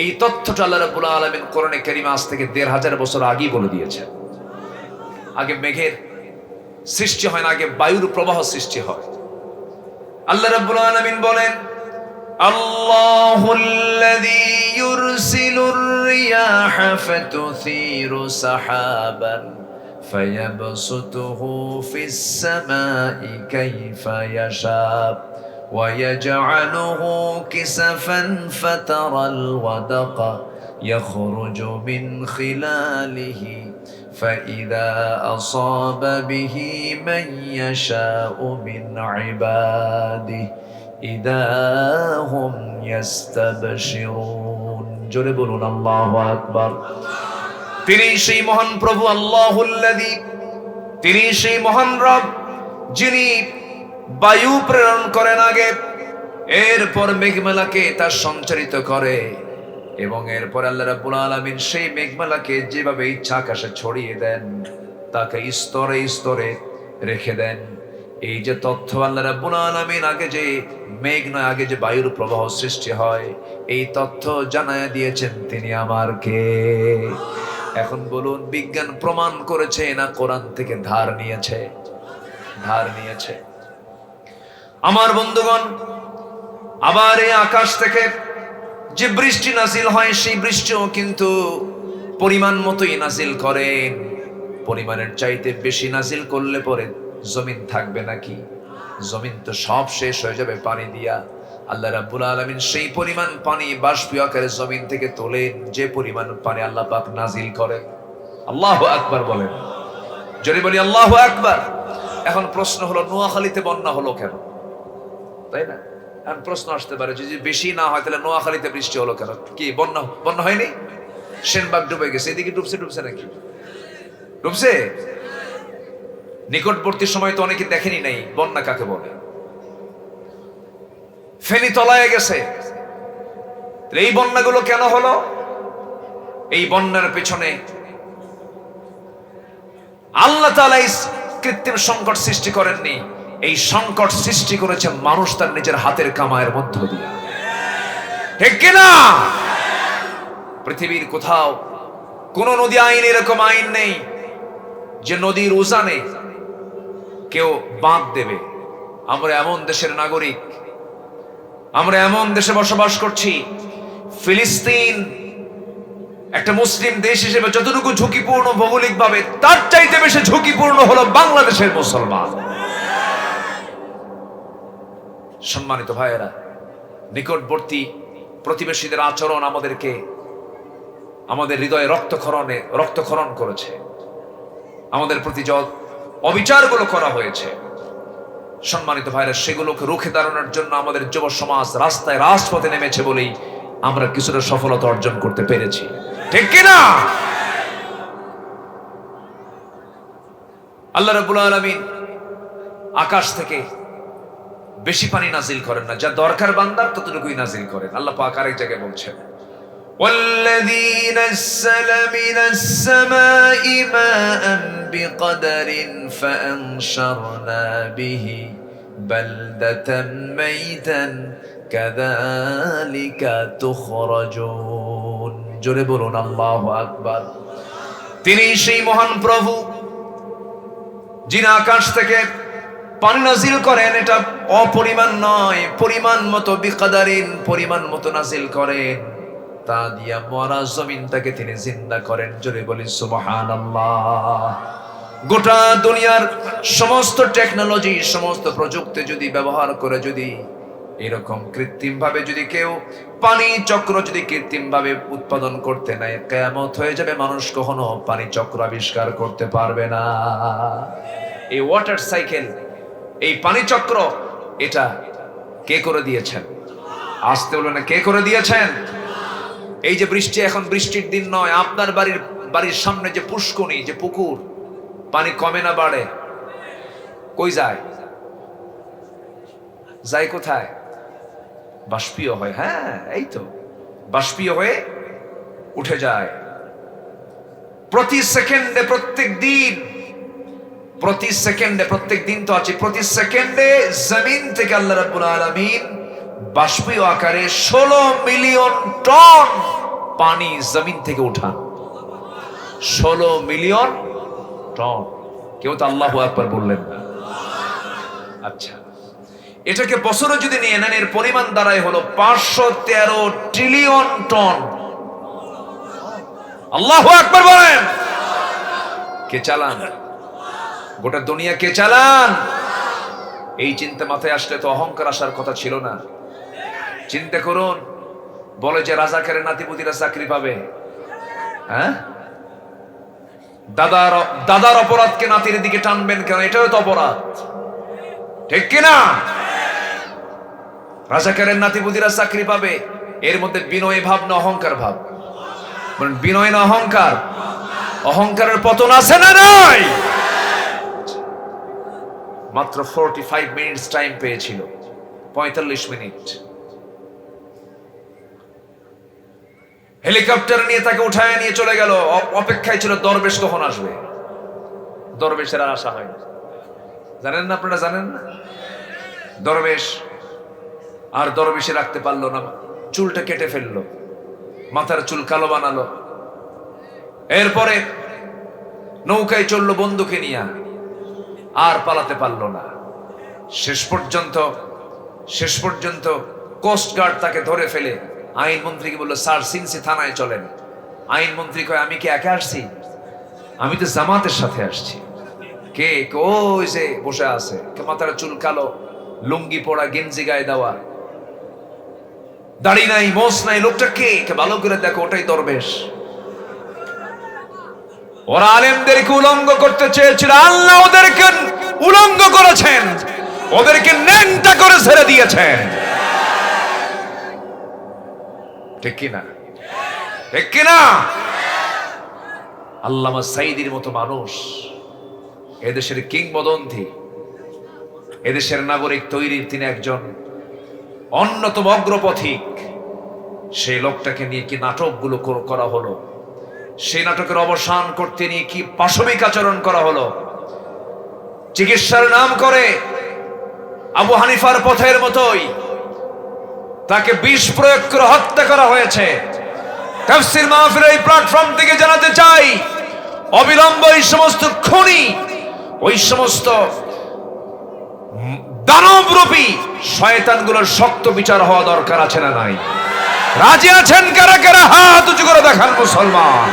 Speaker 1: এই তথ্যটা আল্লাহ রাব্বুল আলামিন কোরআনে কারীমে আজ থেকে ১৫০০ বছর আগেই বলে দিয়েছেন। আগে মেঘের সৃষ্টি হয় না, আগে বায়ুর প্রবাহ সৃষ্টি হয়। আল্লাহ রাব্বুল আলামিন বলেন, আল্লাহুল্লাযী ইউরসিলুর রিয়াহা ফাতুসীরু সাহাবান ফায়াবসুতুহু ফিস সামাই কাইফা ইয়াশা ويجعله كسفا فترى الودق يخرج من خلاله فإذا أصاب به من يشاء من عباده إذا هم يستبشرون জোরে বলুন আল্লাহু আকবার। তিনি সেই মহান প্রভু আল্লাহুল্লাযী, তিনি সেই মহান রব যিনি বায়ু প্রেরণ করেন আগে, এরপর মেঘমালাকে তার সঞ্চারিত করে, এবং এরপর আল্লাহ রাব্বুল আলামিন সেই মেঘমালাকে যেভাবে ইচ্ছা আকাশে ছড়িয়ে দেন, তাকে স্তরে স্তরে রেখে দেন। এই যে তথ্য আল্লাহ রাব্বুল আলামিন, আগে যে মেঘ নয়, আগে যে বায়ুর প্রবাহ সৃষ্টি হয়, এই তথ্য জানায় দিয়েছেন তিনি আমার কে? এখন বলুন, বিজ্ঞান প্রমাণ করেছে না কোরআন থেকে ধার নিয়েছে? ধার নিয়েছে। আমার বন্ধুগণ, আবার এই আকাশ থেকে যে বৃষ্টি নাজিল হয়, সেই বৃষ্টিও কিন্তু পরিমাণ মতোই নাজিল করেন। পরিমাণের চাইতে বেশি নাজিল করলে পরে জমিন থাকবে নাকি? জমিন তো সব শেষ হয়ে যাবে পানি দিয়া। আল্লাহ রাব্বুল আলামিন সেই পরিমাণ পানি বাষ্পীয় আকারে জমিন থেকে তোলেন, যে পরিমাণ পানি আল্লাহ পাক নাজিল করেন। আল্লাহু আকবার বলেন। যদি বলি আল্লাহু আকবার। এখন প্রশ্ন হলো, নোয়াখালীতে বন্যা হলো কেন? তাই না? এখন প্রশ্ন আসতে পারে, যদি বেশি না হয় তাহলে নোয়াখালীতে বৃষ্টি হলো কেন? কি বন্যা হয়নি? সেনবাগ ডুবে গেছে, এদিকে ডুবছে নাকি? ডুবছে। নিকটবর্তী সময় তো অনেকে দেখেনি নাই বন্যা কাকে বলে। ফেনী তলায় গেছে। এই বন্যাগুলো কেন হলো? এই বন্যার পেছনে আল্লাহ তাআলা কৃত্রিম সংকট সৃষ্টি করেননি, এই সংকট সৃষ্টি করেছে মানুষ তার নিজের হাতের কামাইয়ের মধ্য দিয়ে। ঠিক কিনা? পৃথিবীর কোথাও কোন নদী আইন এরকম আইন নেই যে নদীর উজানে কেউ বাঁধ দেবে। আমরা এমন দেশের নাগরিক, আমরা এমন দেশে বসবাস করছি, ফিলিস্তিন একটা মুসলিম দেশ হিসেবে যতটুকু ঝুঁকিপূর্ণ ভৌগোলিকভাবে, তার চাইতে বেশি ঝুঁকিপূর্ণ হলো বাংলাদেশের মুসলমান। সম্মানিত ভাইয়েরা, নিকটবর্তী প্রতিবেশীদের আচরণ আমাদের হৃদয়ে রক্তক্ষরণ করেছে, আমাদের প্রতি যে অবিচারগুলো করা হয়েছে, সম্মানিত ভাইরা, সেগুলোকে রুখে দাঁড়ানোর জন্য আমাদের যুব সমাজ রাজপথে নেমেছে বলেই আমরা কিছুটা সফলতা অর্জন করতে পেরেছি। ঠিক কিনা? আল্লাহ রাব্বুল আলামিন আকাশ থেকে বেশি পানি নাজিল করেন না, যা দরকার বান্দার ততটুকুই নাজিল করেন। আল্লাহ পাক আরেক জায়গায় বলছেন, والذي نزل من السماء ماء بقدر فأنشرنا به بلدة ميتا كذلك تخرجون। জোরে বলুন আল্লাহু আকবার। তিনি সেই মহান প্রভু যিনি আকাশ থেকে পানি নাজিল করেন, এটা অপরিমাণ নয়, পরিমাণ মতো, বিকাদারিন, পরিমাণ মতো নাজিল করেন, তা দিয়া মরা জমিনটাকে তিনি জিন্দা করেন। জোরে বলি সুবহানাল্লাহ। গোটা দুনিয়ার সমস্ত টেকনোলজি, সমস্ত প্রযুক্তি যদি ব্যবহার করে, যদি এরকম কৃত্রিম ভাবে যদি কেউ পানি চক্র যদি কৃত্রিম ভাবে উৎপাদন করতে নাই, কিয়ামত হয়ে যাবে, মানুষ কখনো পানি চক্র আবিষ্কার করতে পারবে না। এই ওয়াটার সাইকেল, এই পানি চক্র, এটা কে করে দিয়েছেন? আসতে বলবেন না, কে করে দিয়েছেন? এই যে বৃষ্টি, এখন বৃষ্টির দিন নয়, আপনার বাড়ির সামনে যে পুষ্করণী, যে পুকুর, পানি কমে না বাড়ে? কই যায়? যায় কোথায়? বাষ্পীয় হয়। হ্যাঁ, এই তো বাষ্পীয় হয়ে উঠে যায়। প্রতি সেকেন্ডে, প্রত্যেক দিন তো আছে, প্রতি সেকেন্ডে জমিন থেকে আল্লাহ রাব্বুল আলামিন বাষ্পীয় আকারে 16 মিলিয়ন টন পানি জমিন থেকে উঠান। 16 মিলিয়ন টন। কেউ তো আল্লাহু আকবার বললেন না। আচ্ছা, এটাকে বছরে যদি নিয়ে নেন, এর পরিমাণ দাঁড়ায় হলো 513 ট্রিলিয়ন টন। আল্লাহু আকবার বলেন। কে চালান? গোটা দুনিয়া কে চালান? এই চিন্তা মাথায় আসলে তো অহংকার আসার কথা ছিল না। চিন্তা করুন, বলে যে রাজাকারের নাতিপুতিরা চাকরি পাবে। হ্যাঁ, দাদার অপরাধকে নাতির দিকে টানবেন কেন? এটাও তো অপরাধ। ঠিক কিনা? রাজাকারের নাতিপুতিরা চাকরি পাবে, এর মধ্যে বিনয় ভাব না অহংকার ভাব? বিনয় না অহংকার? অহংকারের পতন আছে না নাই? মাত্র 45 মিনিটস টাইম পেয়েছিল, 45 মিনিট। হেলিকপ্টার নিয়ে তাকে উঠায় নিয়ে চলে গেল। অপেক্ষায় ছিল দরবেশ কখন আসবে। দরবেশের আর আশা হয় না। জানেন না? আপনারা জানেন না? দরবেশে রাখতে পারলো না, চুলটা কেটে ফেললো, মাথার চুল কালো বানালো। এরপরে নৌকায় চললো বন্দুকে নিয়ে, আর পালাতে পারলো না। শেষ পর্যন্ত কোস্ট গার্ড তাকে ধরে ফেলে আইনমন্ত্রীকে বললো, স্যার সিনসি থানায় চলেন। আইনমন্ত্রী কয়, আমি কি একা আসছি? আমি তো জামাতের সাথে আসছি। কে? ওই যে বসে আছে, মাথার চুল কালো, লুঙ্গি পরা, গেঞ্জি গায়ে দেওয়া, দাড়ি নাই, মোছ নাই। লোকটা কে? ভালো করে দেখো, ওটাই দরবেশ। ওরা আলেমদেরকে উলঙ্গ করতে চেয়েছিল, আল্লাহ ওদেরকে উলঙ্গ করেছেন, ওদেরকে ন্যাংটা করে ছেড়ে দিয়েছেন। ঠিক কিনা? ঠিক কিনা? আল্লামা সাইদির মতো মানুষ, এদেশের কিংবদন্তি, এদেশের নাগরিক তৈরির তিনি একজন অন্যতম অগ্রপথিক। সেই লোকটাকে নিয়ে কি নাটকগুলো করা হলো, সেই নাটকের অবসান করতে নিয়ে কি পাশবিক আচরণ করা হলো। চিকিৎসার নাম করে আবু হানিফার পথের মতোই তাকে বিষ প্রয়োগ করে হত্যা করা হয়েছে। তাফসীর মাহফিলের এই প্ল্যাটফর্ম থেকে জানাতে চাই, অবিলম্বে এই সমস্ত খুনি, ওই সমস্ত দানবরূপী শয়তানগুলোর শক্ত বিচার হওয়া দরকার আছে না নাই? রাজি আছেন কারা কারা? হাত উঁচু করে দেখান মুসলমান।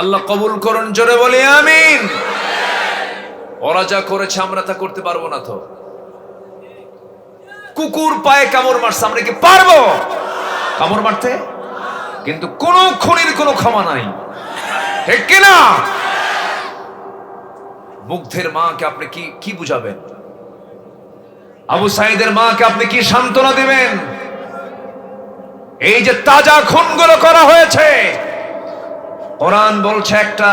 Speaker 1: আল্লাহ কবুল করুন, জোরে বলি আমিন। ওরা যা করেছে আমরা তা করতে পারবো না তো? কুকুর পায়ে কামড় মারছে, আমরা কি পারবো কামড় মারতে? কিন্তু কোন খুনির কোনো ক্ষমা নাই, ঠিক কিনা? মুগ্ধের মাকে আপনি কি বুঝাবেন? আবু সাইদের মাকে আপনি কি সান্ত্বনা দিবেন? এই যে তাজা খুনগুলো করা হয়েছে, কোরআন বলছে একটা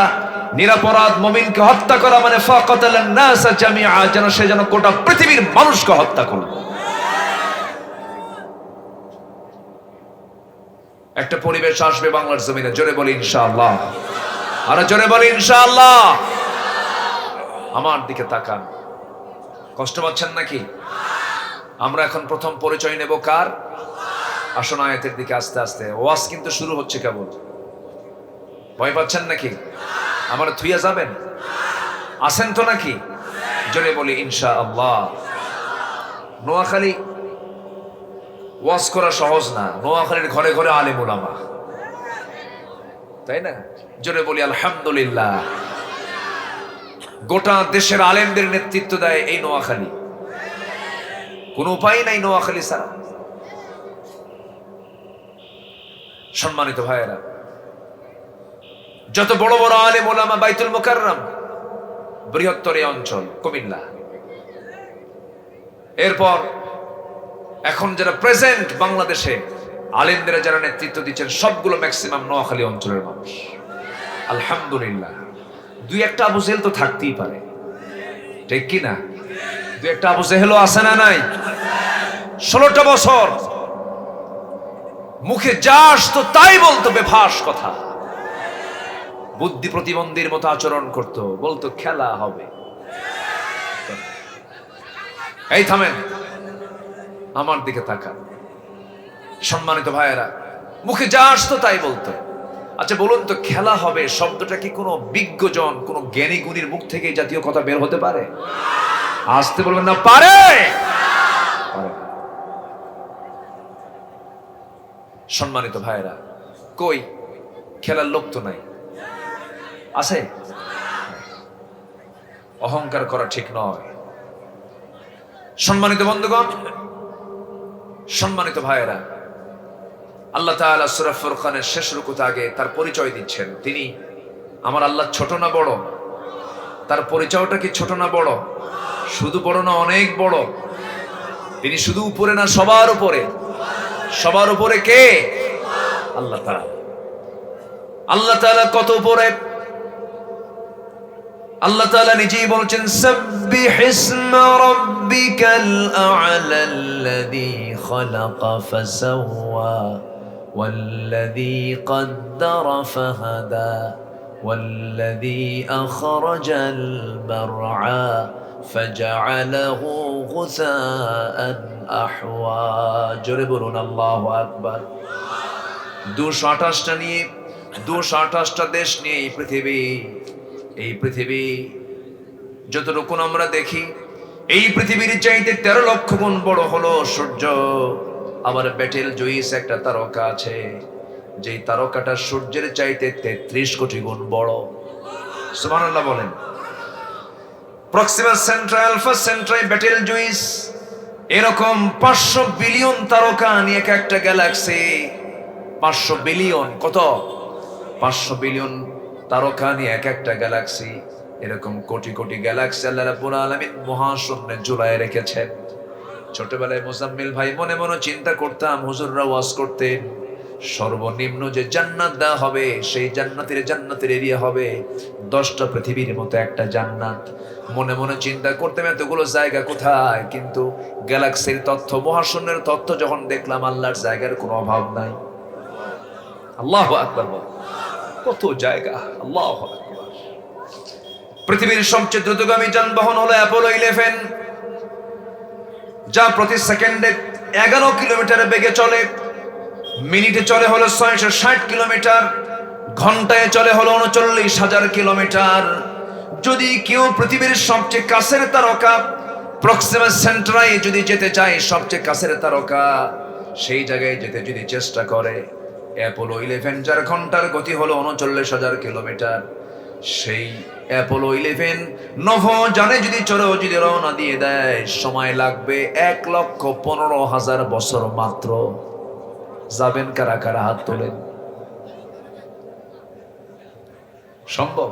Speaker 1: নিরপরাধ মুমিনকে হত্যা করা মানে ফাকাতালান নাস জামিআ, যেন সে যেন গোটা পৃথিবীর মানুষকে হত্যা করল। একটা পরিবেশ আসবে বাংলার জমিনে, জোরে বলি ইনশাআল্লাহ। আর জোরে বলি ইনশাআল্লাহ। আমার দিকে তাকান, কষ্ট পাচ্ছেন নাকি? আমরা এখন প্রথম পরিচয় নেব কার? আসুন আয়াতের দিকে আস্তে আস্তে। ওয়াজ কিন্তু শুরু হচ্ছে কেবল। ভয় পাচ্ছেন নাকি? আমার থুইয়া যাবেন? আসেন তো নাকি? জোরে বলি ইনশাআল্লাহ। নোয়াখালী ওয়াজ করা সহজ না। নোয়াখালীর ঘরে ঘরে আলেম ওলামা, তাই না? জোরে বলি আলহামদুলিল্লাহ। গোটা দেশের আলেমদের নেতৃত্ব দেয় এই নোয়াখালী। কোন উপায় নাই নোয়াখালী ছাড়া। সম্মানিত ভাইয়েরা, যত বড় বড় আলেম ওলামা বাইতুল মুকাররম, বৃহত্তর এই অঞ্চল কুমিল্লা, এরপর এখন যারা প্রেজেন্ট বাংলাদেশে আলেমদের যারা নেতৃত্ব দিচ্ছেন সবগুলো ম্যাক্সিমাম নোয়াখালী অঞ্চলের মানুষ। আলহামদুলিল্লাহ। দুই একটা আবু জেহেল তো থাকতেই পারে, ঠিক কি না? দুই একটা আবু জেহেলও আছে না নাই? 16টা বছর মুখে যা আসতো তাই বলতো, বেফাস কথা, বুদ্ধি প্রতিবন্ধীর মতো আচরণ করত, বলতো খেলা হবে। এই থামেন, আমার দিকে তাকান। সম্মানিত ভাইয়েরা, মুখে যা আসতো তাই বলতো। আচ্ছা বলুন তো, খেলা হবে শব্দটা কি কোনো বিজ্ঞজন, কোনো জ্ঞানী গুণীর মুখ থেকে এই জাতীয় কথা বের হতে পারে? আসতে বলবেন না, পারে? সম্মানিত ভাইয়েরা, কই খেলার লোক তো নাই, আছে? অহংকার করা ঠিক নয়। সম্মানিত বন্ধুগণ, সম্মানিত ভাইয়েরা, আল্লাহ তাআলা সূরা ফুরকানের শেষ রুকুতে আগে তার পরিচয় দিচ্ছেন। তিনি আমার আল্লাহ ছোট না বড়? তার পরিচয়টা কি ছোট না বড়? শুধু বড় না, অনেক বড়। তিনি শুধু উপরে না, সবার উপরে। সবার উপরে কে? আল্লাহ তাআলা। আল্লাহ তাআলা কত উপরে? আল্লাহ তাআলা নিজেই বলছেন, সাব্বিহ ইসমা রাব্বিকাল আ'লাল্লাযী খালাকা ফাসাওয়া ওয়াল্লাযী কদ্দারা ফাহাদা ওয়াল্লাযী আখরাজাল মারআ ফাজআলাহু গুসাআন আহওয়া। জোরে বলুন আল্লাহু আকবার। 228টা নিয়ে, 228টা দেশ নিয়ে এই পৃথিবী যতটুকু আমরা দেখি, এই পৃথিবীর চাইতে 13 লক্ষ গুণ বড় হলো সূর্য। আবার বেটেল জুইস একটা তারকা আছে, যেই তারকাটা সূর্যের চাইতে 33 কোটি গুণ বড়। সুবহানাল্লাহ বলেন। Proxima Centauri, Alpha Centauri, Betelgeuse, এরকম 500 বিলিয়ন তারকা নিয়ে একটা গ্যালাক্সি। 500 বিলিয়ন, কত? 500 বিলিয়ন তারকা নিয়ে এক একটা গ্যালাক্সি, এরকম কোটি কোটি গ্যালাক্সি আল্লাহ রাব্বুল আলামিন মহাশূন্যে ঝুলায় রেখেছেন। ছোটবেলায় মুজাম্মিল ভাই মনে মনে চিন্তা করতাম, হুজুররা ওয়াজ করতেন সর্বনিম্ন যে জান্নাত দেওয়া হবে সেই জান্নাতের এরিয়া হবে 10টা পৃথিবীর মতো একটা জান্নাত। মনে মনে চিন্তা করতাম এতগুলো জায়গা কোথায়, কিন্তু গ্যালাক্সির তথ্য, মহাশূন্যের তথ্য যখন দেখলাম আল্লাহর জায়গার কোনো অভাব নাই। আল্লাহু আকবার, কত জায়গা, আল্লাহু আকবার। পৃথিবীর সবচেয়ে দ্রুতগামী যানবাহন হলো অ্যাপোলো 11, যা প্রতি সেকেন্ডে 11 কিলোমিটার বেগে চলে, মিনিটে চলে হলো 660 কিলোমিটার, ঘন্টায় চলে হলো 39,000 কিলোমিটার। যদি কেউ পৃথিবীর সবচেয়ে কাছের তারকা প্রক্সিমা সেন্টারায় যদি যেতে চায়, সবচেয়ে কাছের তারকা, সেই জায়গায় যেতে যদি চেষ্টা করে, অ্যাপোলো 11 যার ঘন্টার গতি হলো 39,000 কিলোমিটার, সেই অ্যাপোলো 11 নভোযানে যদি চড়েও যদি রওনা দিয়ে দেয়, সময় লাগবে 1,15,000 বছর মাত্র। যাবেন কারা কারা? হাত তোলেন। সম্ভব?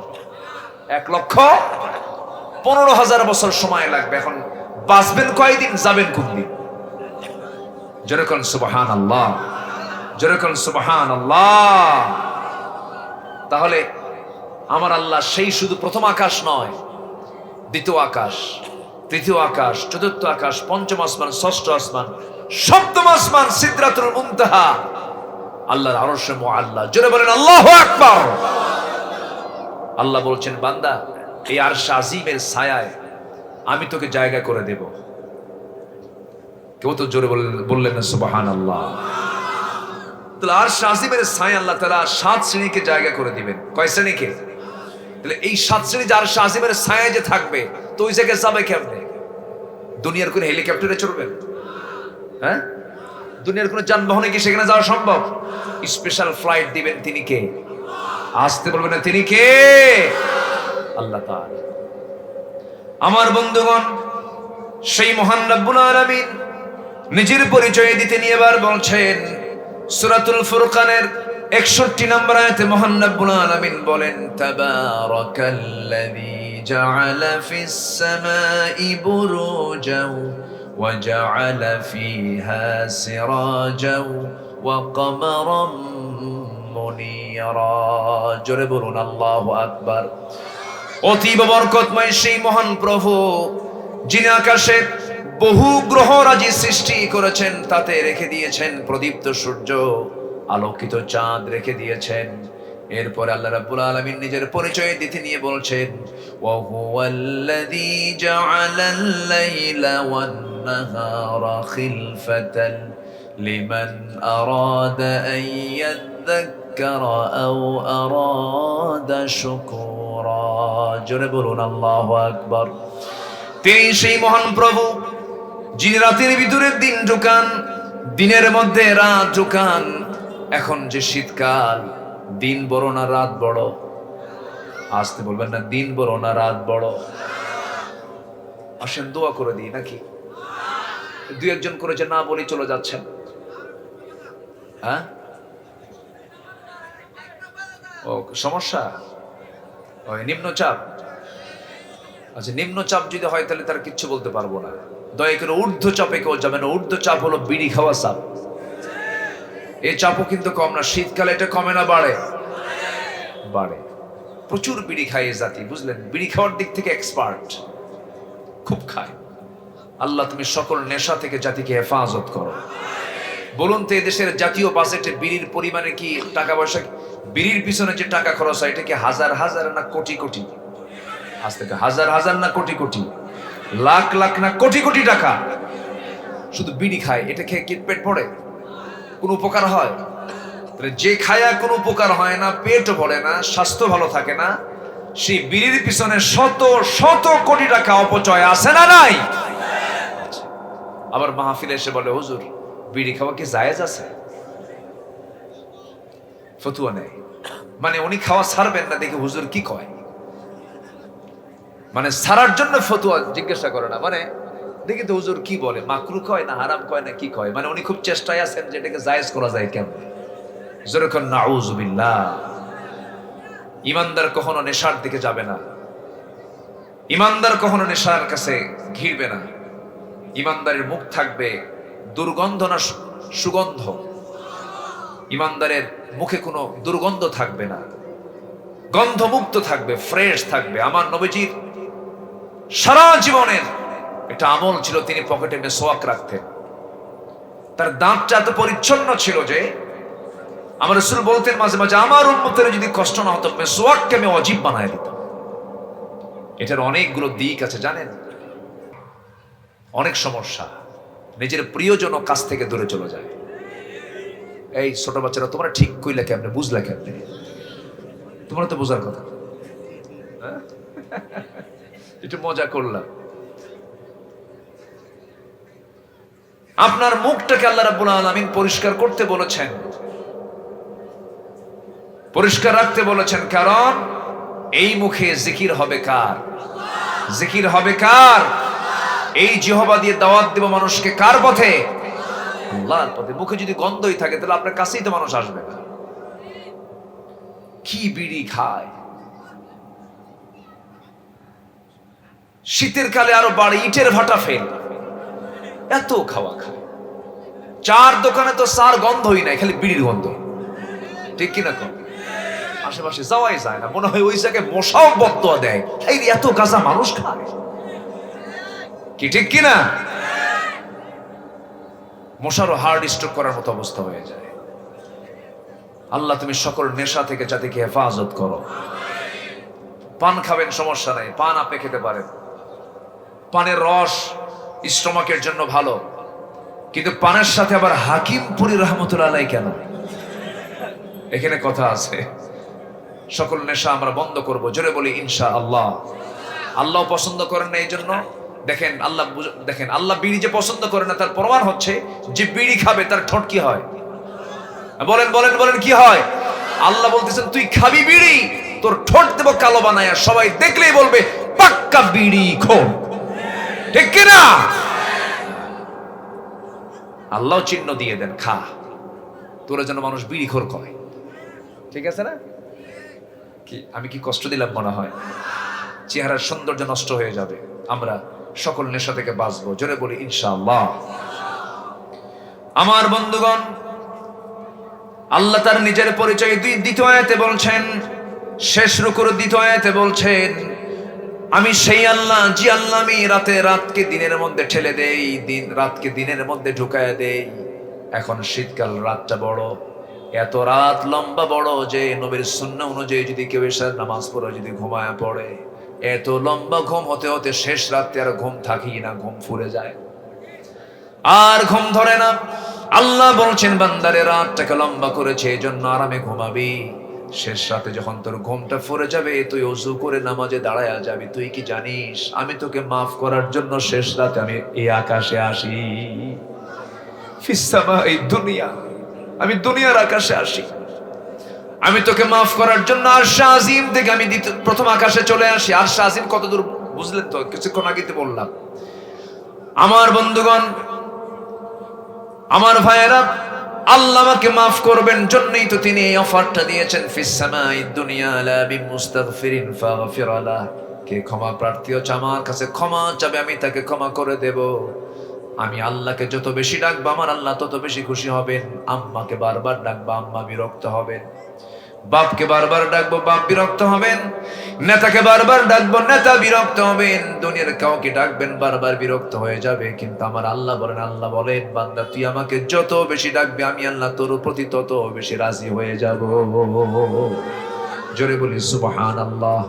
Speaker 1: 1,15,000 বছর সময় লাগবে। এখন বাঁচবেন কয়দিন, যাবেন কোন দিন? যেরকম সুবহানাল্লাহ, যেরকম সুবহানাল্লাহ। তাহলে আমার আল্লাহ সেই শুধু প্রথম আকাশ নয়, দ্বিতীয় আকাশ, তৃতীয় আকাশ, চতুর্থ আকাশ, পঞ্চম আসমান, ষষ্ঠ আসমান, সপ্তম আসমান, সিদরাতুল মুনতাহা, আল্লাহর আরশে মুআল্লা। জোরে বলেন আল্লাহু আকবার। আল্লাহ বলছেন, বান্দা এই আরশ আজিমের ছায়ায় আমি তোকে জায়গা করে দেব। কেউ তো জোরে বললেন না সুবহানাল্লাহ। তাহলে আরশ আজিমের ছায়া আল্লাহ তাআলা 7 শ্রেণীকে জায়গা করে দিবেন। কয় শ্রেণীকে? তাহলে এই 7 শ্রেণী যে আরশ আজিমের ছায়ায় যে থাকবে, তো ওই জায়গায় যাবে কেমনে? দুনিয়ার কোন হেলিকপ্টারে চড়বেন? হ্যাঁ, দুনিয়ার কোন যানবাহনে কি সেখানে যাওয়া সম্ভব? স্পেশাল ফ্লাইট দিবেন তিনি কে? আসতে বলবেন না, তিনি কে? আল্লাহ তাআলা। আমার বন্ধুগণ, সেই মহান রব্বুল আলামিন নিজের পরিচয় দিতে নিয়ে এবার বলছেন সূরাতুল ফুরকানের 61 নম্বর আয়াতে মহান রব্বুল আলামিন বলেন, তাবারাকাল্লাযী জাআলা ফিস সামাই বুরুজাও ওয়া জাআলা ফিহা সিরাজাও ওয়া কমারাম মুনিরা। জোরে বলুন আল্লাহু আকবার। অতীব বরকতময় সেই মহান প্রভু, যিনি আকাশে বহু গ্রহরাজি সৃষ্টি করেছেন, তাতে রেখে দিয়েছেন প্রদীপ্ত সূর্য, আলোকিত চাঁদ রেখে দিয়েছেন। এরপরে আল্লাহ রাব্বুল আলামিন নিজের পরিচয় দিতে নিয়ে বলছেন, ওয়া হুয়াল্লাযী জাআলাল লাইলা ওয়ান নাহারা খিলফাতান লিমান আরাদা আন ইয়াযাক্কারা আও আরাদা শুকুরা। জোরে বলুন আল্লাহু আকবার। তিনি সেই মহান প্রভু, যিনি রাতের ভিতরে দিন ঢুকান, দিনের মধ্যে রাত ঢুকান। এখন যে শীতকাল, দিন বড় না রাত বড়? আসতে বলবেন না, দিন বড় না রাত বড়? আসেন দোয়া করে দিই নাকি? দুই একজন করে যে না বলি চলে যাচ্ছেন। হ্যাঁ, ও সমস্যা, ওই নিম্নচাপ। আচ্ছা, নিম্নচাপ যদি হয় তাহলে তার কিচ্ছু বলতে পারবো না। দয়া করে ঊর্ধ্ব চাপে কেউ যাবে না। ঊর্ধ্ব চাপ হলো বিড়ি খাওয়া চাপ। এই চাপও কিন্তু কম না। শীতকালে এটা কমে না বাড়ে? বাড়ে। প্রচুর বিড়ি খায় এই জাতি, বুঝলেন? বিড়ি খাওয়ার দিক থেকে এক্সপার্ট, খুব খায়। আল্লাহ তুমি সকল নেশা থেকে জাতিকে হেফাজত করো। বলুন তো, এদেশের জাতীয় বাজেটে বিড়ির পরিমাণে কি টাকা পয়সা, বিড়ির পিছনে যে টাকা খরচ হয়, এটা কি হাজার হাজার না কোটি কোটি? আজ থেকে হাজার হাজার না কোটি কোটি, লাখ লাখ না কোটি কোটি টাকা শুধু বিড়ি খায়। এটা খেয়ে কি পেট ভরে? কোন উপকার হয়? যে খায়া কোনো উপকার হয় না, পেট ভরে না, স্বাস্থ্য ভালো থাকে না, সেই বিড়ির পিছনে শত শত কোটি টাকা অপচয় আছে না নাই? আবার মাহফিলে এসে বলে, হুজুর বিড়ি খাওয়া কি জায়েজ আছে? ফতুয়া নেই। মানে উনি খাওয়া ছাড়বেন না দেখে হুজুর কি কয়, মানে ছাড়ার জন্য ফতুয়া জিজ্ঞাসা করে না। মানে দেখি তো হুজুর কি বলে, মাকরু কয় না হারাম কয় না কি কয়। মানে উনি খুব চেষ্টায় আছেন যে এটাকে জায়েজ করা যায় কেমন। যেরকম নাউযুবিল্লাহ। ইমানদার কখনো নেশার দিকে যাবে না, ইমানদার কখনো নেশার কাছে ঘিরবে না। ইমানদারের মুখ থাকবে দুর্গন্ধ না সুগন্ধ, ইমানদারের মুখে কোনো দুর্গন্ধ থাকবে না, গন্ধমুক্ত থাকবে, ফ্রেশ থাকবে। আমার নবীজির সারা জীবনের একটা আমল ছিল, তিনি পকেটে মেসওয়াক রাখতেন। তার দাঁতটা এত পরিচ্ছন্ন ছিল যে আমার রাসূল বলতেন মাঝে মাঝে, আমার উম্মতের যদি কষ্ট না হতো মেসওয়াককে আমি ওয়াজিব বানায় দিতাম। এটার অনেকগুলো দিক আছে জানেন। অনেক সমস্যা, নিজের প্রিয়জন কাছ থেকে দূরে চলে যায়। এই ছোট বাচ্চারা, তোমরা ঠিক কইলা কেমনে, বুঝলা কেমনে? তোমরা তো বোঝার কথা, একটু মজা করলাম। আপনার মুখটাকে আল্লাহ রাব্বুল আলামিন পরিষ্কার করতে বলেছেন, পরিষ্কার রাখতে বলেছেন, কারণ এই মুখে জিকির হবে কার? জিকির হবে কার? এই জিহ্বা দিয়ে দাওয়াত দেব মানুষকে কার পথে? আল্লাহর পথে। মুখে যদি গন্ধই থাকে তাহলে আপনার কাছেই তো মানুষ আসবে না। কি বিড়ি খায়, শীতের কালে আরো বাড়ি, ইটের ভাটা ফেল, এত খাওয়া খায়। চার দোকানে তো সার গন্ধই নাই, খালি বিড়ির গন্ধ, ঠিক কিনা? কম আশেপাশে যাওয়াই যায় না, মনে হয় ওই জায়গায় মশাও বদদোয়া দেয়, এই এত গাঁজা মানুষ খায়, কি ঠিক কিনা? মশারও হার্ট স্ট্রোক করার মতো অবস্থা হয়ে যায়। আল্লাহ তুমি সকল নেশা থেকে জাতিকে হেফাজত করো। পান খাবেন, সমস্যা নাই, পান আপনি খেতে পারেন, পানের রস স্টমাকের জন্য ভালো, কিন্তু পানের সাথে আবার হাকিমপুরি রহমতুল্লাহ আলাইহি কেন? এখানে কথা আছে। সকল নেশা আমরা বন্ধ করব, জোরে বলি ইনশাআল্লাহ। আল্লাহ পছন্দ করেন না, এই জন্য দেখেন আল্লাহ বিড়ি যে পছন্দ করে না তার প্রমাণ হচ্ছে যে বিড়ি খাবে তার ঠোঁট কি হয়? বলেন বলেন বলেন, কি হয়? আল্লাহ বলতেছেন তুই খাবি বিড়ি, তোর ঠোঁট দেব কালো বানায়া, সবাই দেখলেই বলবে পাক্কা বিড়ি খোর, ঠিক কিনা? আল্লাহ চিহ্ন দিয়ে দেন, খা, তোরা যেন মানুষ বিড়ি খোর কয়, ঠিক আছে না? কি আমি কি কষ্ট দিলাম মনে হয়? চেহারার সৌন্দর্য নষ্ট হয়ে যাবে। আমরা সকল নেশা থেকে বাঁচবো, জোরে বলি ইনশাআল্লাহ। আমার বন্ধুগণ, আল্লাহ তার নিজের পরিচয় দ্বিতীয় আয়াতে বলছেন, শেষ রুকুর দ্বিতীয় আয়াতে বলছেন, আমি সেই আল্লাহ যে আল্লাহ আমি রাতকে দিনের মধ্যে ঠেলে দেই, রাতকে দিনের মধ্যে ঢুকায় দেই। এখন শীতকাল, রাতটা বড়, এত রাত লম্বা বড় যে নবীর সুন্নাহ অনুযায়ী যদি কেউ এশার নামাজ পড়ে যদি ঘুমায় পড়ে, এত লম্বা ঘুম হতে হতে শেষ রাতে আর ঘুম থাকি না, ঘুম ফুরে যায়, আর ঘুম ধরে না। আল্লাহ বলছেন বান্দারে রাতটাকে লম্বা করেছে এই জন্য আরামে ঘুমাবি। শেষ রাতে যখন তোর ঘুমটা ফুরে যাবে, তুই ওযু করে নামাজে দাঁড়ায়া যাবি। তুই কি জানিস আমি তোকে মাফ করার জন্য শেষ রাতে আমি এই আকাশে আসি, ফিস সামাই দুনিয়া, আমি দুনিয়ার আকাশে আসি, আমি তোকে মাফ করার জন্য আরশ আজিম থেকে আমি প্রথম আকাশে চলে আসি। আরশ আজিম কত দূর বুঝলেন তো? কিছুক্ষণ আগে বললাম। আমার বন্ধুগণ, আমার ভাইয়েরা, আল্লাহ আমাকে মাফ করবেন জন্যই তো তিনি এই অফারটা দিয়েছেন, ফিস সামাই দুনিয়া লা বিমুস্তাগফিরিন ফাগফির লাহ। কে ক্ষমা প্রার্থী হচ্ছে আমার কাছে ক্ষমা চাবে, আমি তাকে ক্ষমা করে দেব। আমি আল্লাহকে যত বেশি ডাকবো আমার আল্লাহ তত বেশি খুশি হবেন। আম্মাকে বারবার ডাকবো, আম্মা বিরক্ত হবেন। বাপকে বারবার ডাকবো, বাপ বিরক্ত হবেন। নেতাকে বারবার ডাকবো, নেতা বিরক্ত হবেন। দুনিয়ার কাউকে ডাকবেন, বারবার বিরক্ত হয়ে যাবে। কিন্তু আমার আল্লাহ বলেন বান্দা তুই আমাকে যত বেশি ডাকবে আমি আল্লাহ তোর প্রতি তত বেশি রাজি হয়ে যাব। জোরে বলি সুবহানাল্লাহ।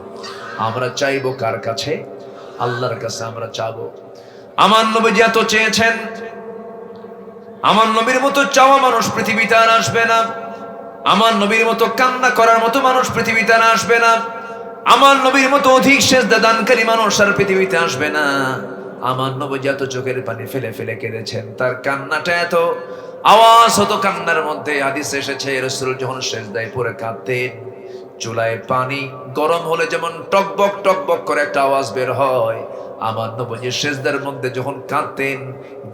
Speaker 1: আমরা চাইবো কার কাছে? আল্লাহর কাছে আমরা চাবো। আমার নবী এত চেয়েছেন, আমার নবীর মতো চাওয়া মানুষ পৃথিবীতে আর আসবে না। আমার নবীর মতো কান্না করার মতো মানুষ পৃথিবীতে আর আসবে না। আমার নবীর মতো অধিক সেজদা দানকারী মানুষ আর পৃথিবীতে আসবে না। আমার নবী যত চোখের পানি ফেলে ফেলে কেঁদেছেন, তার কান্নাটা এত আওয়াজ হতো কান্নার মধ্যে। হাদিসে এসেছে রাসূল যখন সেজদায় পড়ে কাঁদতেন, চুলায় পানি গরম হলে যেমন টকবক টকবক করে একটা আওয়াজ বের হয়, আমার নবী সেজদার মধ্যে যখন কাঁদতেন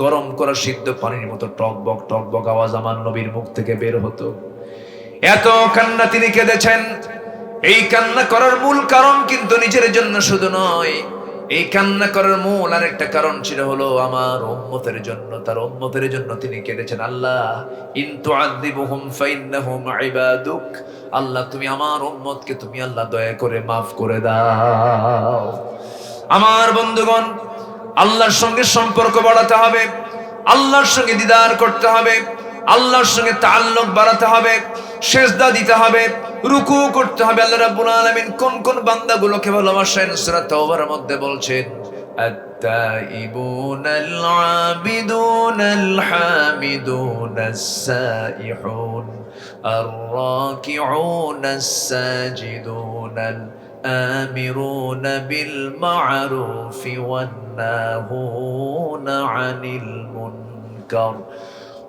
Speaker 1: গরম করা সিদ্ধ পানির মতো টকবক টকবক আওয়াজ আমার নবীর মুখ থেকে বের হতো। এত কান্না তিনি কেঁদেছেন। এই কান্না করার মূল কারণ কিন্তু নিজের জন্য শুধু নয়, এই কান্না করার মূল আরেকটা কারণ ছিল হলো আমার উম্মতের জন্য, তার উম্মতের জন্য তিনি কেঁদেছেন। আল্লাহ ইন তুআযিবুহুম ফাইন্নাহুম ইবাদুক, আল্লাহ তুমি আমার উম্মতকে তুমি আল্লাহ দয়া করে মাফ করে দাও। আমার বন্ধুগণ, আল্লাহর সঙ্গে সম্পর্ক বাড়াতে হবে, আল্লাহর সঙ্গে দিদার করতে হবে, আল্লাহর সঙ্গে তাআল্লুক বাড়াতে হবে, সিজদা দিতে হবে, রুকু করতে হবে। আল্লাহ রাব্বুল আলামিন কোন কোন বান্দাগুলোকে ভালোবাসেন সূরা তাওবার মধ্যে বলছেন, আত-তাইবুনাল আবিদুনাল হামিদুনাস সাইহুন আর-রাকিউনাস সাজিদুনাল আমিরুনা বিল মা'রুফি ওয়ান নাহুনা আনিল মুনকার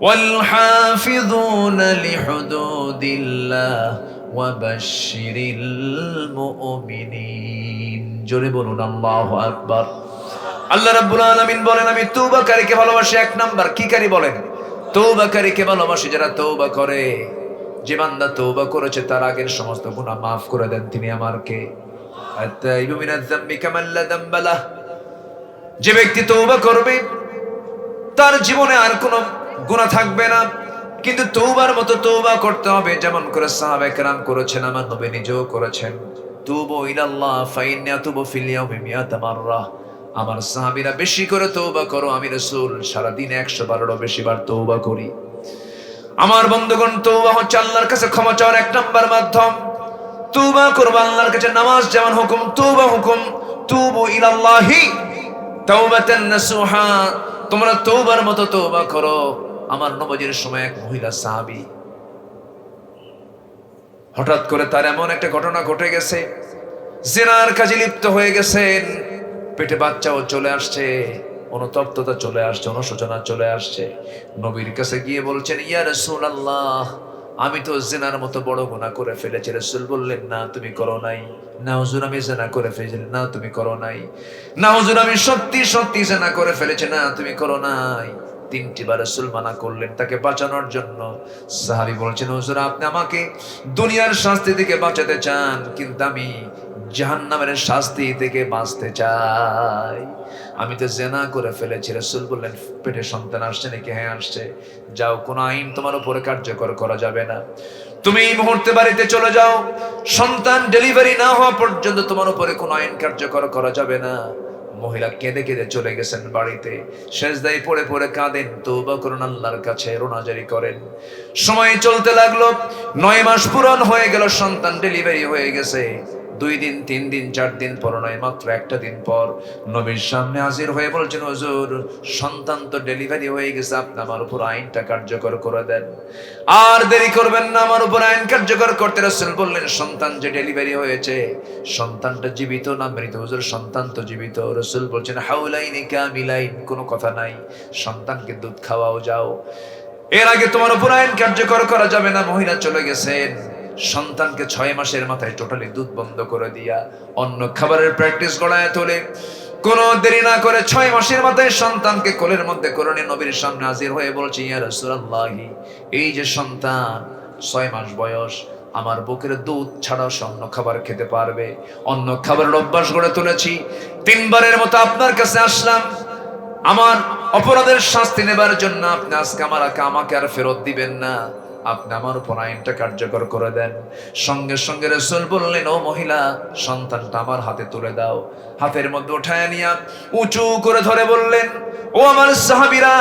Speaker 1: والحافظون لحدود الله وبشر المؤمنين। জোরে বলুন আল্লাহু আকবার। আল্লাহ রাব্বুল আলামিন বলেন আমি তওবাকারীকে ভালোবাসি। এক নাম্বার কি কারি বলেন? তওবাকারীকে ভালোবাসি, যারা তওবা করে। যে বান্দা তওবা করেছে তার আগের সমস্ত গুনাহ maaf করে দেন তিনি আমার কে। আত-তাইবু মিনাজ যামবি কামান লা যামবা লাহ। যে ব্যক্তি তওবা করবে তার জীবনে আর কোনো গুনাহ থাকবে না, কিন্তু তওবার মতো তওবা করতে হবে যেমন করে সাহাবায়ে কেরাম করেছেন, আমার নবী নিজেও করেছেন। তুবু ইলাল্লাহ ফাইন্নী আতুবু ফিল ইয়াউমি মিয়াতা মাররা। আমার সাহাবীরা বেশি করে তওবা করো, আমি রাসূল সারা দিনে 112 বেশি বার তওবা করি। আমার বন্ধুগণ, তওবা হচ্ছে আল্লাহর কাছে ক্ষমা চাওয়ার এক নাম্বার মাধ্যম। তওবা করব আল্লাহর কাছে, নামাজ যেমন হুকুম তওবা হুকুম। তুবু ইলাল্লাহি তাওবাতান নাসুহা, তোমরা তওবার মতো তওবা করো। আমার নবীর সময় এক মহিলা সাহাবী, হঠাৎ করে তার এমন একটা ঘটনা ঘটে গেছে, জিনার কাজে লিপ্ত হয়ে গেছেন, পেটে বাচ্চাও চলে আসছে, অনুতপ্ততা চলে আসছে, অনুশোচনা চলে আসছে। নবীর কাছে গিয়ে বলছেন, ইয়া রাসূলুল্লাহ আমি তো জিনার মতো বড় গুনাহ করে ফেলেছি। রাসূল বললেন, না তুমি করো নাই। না হুজুর আমি জিনা করে ফেলেছি। না তুমি করো নাই। না হুজুর আমি সত্যি সত্যি জিনা করে ফেলেছি। না তুমি করো নাই। 3টি বার রাসূল মানা করলেন তাকে বাঁচানোর জন্য। সাহাবী বলছেন, হুজুর আপনি আমাকে দুনিয়ার শাস্তি থেকে বাঁচাতে চান, কিন্তু আমি জাহান্নামের শাস্তি থেকে বাঁচতে চাই। আমি তো জিনা করে ফেলেছি। রাসূল বললেন, পেটে সন্তান আসছে নাকি? হ্যাঁ আসছে। যাও, কোন আইন তোমার উপরে কার্যকর করা যাবে না। তুমি এই মুহূর্তে বাড়িতে চলে যাও, সন্তান ডেলিভারি না হওয়া পর্যন্ত তোমার উপরে কোন আইন কার্যকর করা যাবে না। মহিলা কেঁদে কেঁদে চলে গেছেন বাড়িতে, সেজদায় পড়ে পড়ে কাঁদেন, তওবা করুন আল্লাহর কাছে, রোনাজারি করেন। সময় চলতে লাগলো, 9 মাস পূরণ হয়ে গেল, সন্তান ডেলিভারি হয়ে গেছে। 2 দিন 3 দিন 4 দিন পর নয়, মাত্র একটা দিন পর নবীর সামনে হাজির হয়ে বলছেন, হুজুর সন্তান তো ডেলিভারি হয়ে গেছে, আপনি আমার উপর আইনটা কার্যকর করে দেন। আর দেরি করবেন না, আমার উপর আইন কার্যকর করতে। রাসূল বললেন, সন্তান যে ডেলিভারি হয়েছে সন্তানটা জীবিত না মৃত? হুজুর সন্তান তো জীবিত। রাসূল বলছেন, হাউলাইনি কামিলাইন, কোনো কথা নাই, সন্তানকে দুধ খাওয়াও যাও। এর আগে তোমার উপর আইন কার্যকর করা যাবে না। মহিলা চলে গেছেন, সন্তানকে 6 মাসের মাথায় টোটালি দুধ বন্ধ করে দিয়া অন্য খাবারের প্র্যাকটিস গড়ায় তোলে। কোনো দেরি না করে 6 মাসের মাথায় সন্তানকে কোলের মধ্যে করে নিয়ে নবীর সামনে হাজির হয়ে বলছে, ইয়া রাসূলুল্লাহ এই যে সন্তান 6 মাস বয়স, আমার বুকের দুধ ছাড়া অন্য খাবার খেতে পারবে, অন্য খাবারের অভ্যাস গড়ে তুলেছি। 3 বারের মতো আপনার কাছে আসলাম আমার অপরাধের শাস্তি নেবার জন্য। আপনি আজকে আমাকে আর ফেরত দিবেন না, আপনি আমার উপর আইনটা কার্যকর করে দেন। সঙ্গে সঙ্গে রাসূল বললেন, ও মহিলা সন্তানটা আমার হাতে তুলে দাও। হাতের মধ্যে উঠায় নিয়া উঁচু করে ধরে বললেন, ও আমার সাহাবীরা,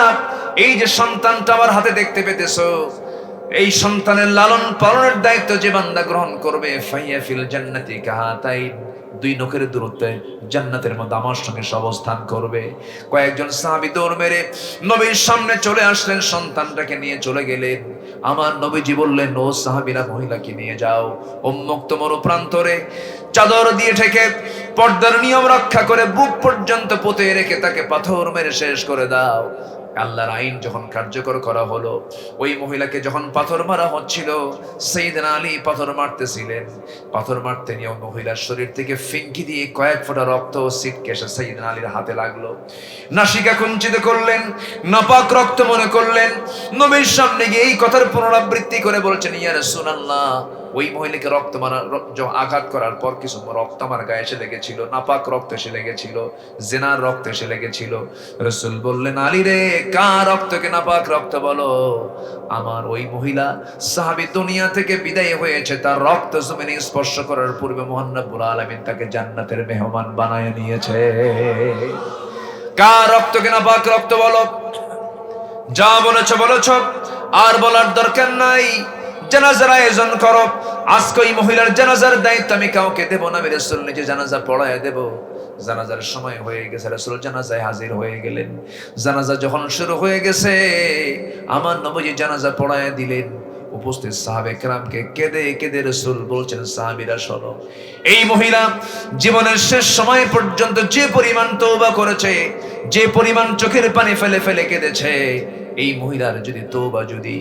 Speaker 1: এই যে সন্তানটা আমার হাতে দেখতে পেতেছো, এই সন্তানের লালন পালনের দায়িত্ব যে বান্দা গ্রহণ করবে, ফাইয়া ফিল জান্নাতি কাহাতাইন, 2 নখের দূরত্বে জান্নাতের মধ্যে আমার সঙ্গে অবস্থান করবে। কয়েকজন সাহাবী দৌড় মেরে নবীর সামনে চলে আসলেন, সন্তানটাকে নিয়ে চলে গেলেন। আমার নবীজি বললেন, ও সাহাবীরা মহিলাকে নিয়ে যাও, উন্মুক্ত মরুপ্রান্তরে চাদর দিয়ে ঢেকে পর্দার নিয়ম রক্ষা করে বুক পর্যন্ত পুঁতে রেখে তাকে পাথর মেরে শেষ করে দাও। আল্লাহর আইন যখন কার্যকর করা হলো, ওই মহিলাকে যখন পাথর মারা হচ্ছিল, সাইয়েদনা আলী পাথর মারতেছিলেন। পাথর মারতে নিয়ে মহিলার শরীর থেকে ফিঙ্কি দিয়ে কয়েক ফোঁটা রক্ত ছিটকে এসে সাইয়েদনা আলীর হাতে লাগলো। নাসিকা কুঞ্চিত করলেন, নাপাক রক্ত মনে করলেন। নবীর সামনে গিয়ে এই কথার পুনরাবৃত্তি করে বলছেন, ইয়া রাসূলুল্লাহ ওই মহিলাকে আঘাত করার পর কিছু রক্ত আমার গায়ে এসে লেগেছিল, নাপাক রক্ত এসে লেগেছিল, জেনার রক্ত এসে লেগেছিল। রাসূল বললেন, আলী রে, কার রক্তকে নাপাক রক্ত বলো? আমার ওই মহিলা সাহাবী দুনিয়া থেকে বিদায় হয়েছে, তার রক্ত জমিনে স্পর্শ করার পূর্বে মহান রব্বুল আলামিন তাকে জান্নাতের মেহমান বানায় নিয়েছে। কার রক্তকে নাপাক রক্ত বলো? যা বলেছ আর বলার দরকার নাই। জানাজার আয়োজন করো। আজকে ওই মহিলার জানাজার দায়িত্ব আমি কাউকে দেব না, আমি রাসূল নিজে জানাজা পড়ায় দেব। জানাজার সময় হয়ে গেছে, রাসূল জানাজায় হাজির হয়ে গেলেন। জানাজা যখন শুরু হয়ে গেছে, আমার নবীজি জানাজা পড়ায় দিলেন। উপস্থিত সাহাবে কেরামকে কেঁদে কেঁদে রাসূল বলছেন, সাহাবীরা শোনো, এই মহিলা জীবনের শেষ সময় পর্যন্ত যে পরিমাণ তওবা করেছে, যে পরিমাণ চোখের পানি ফেলে ফেলে কেঁদেছে, এই মহিলার যদি তওবা যদি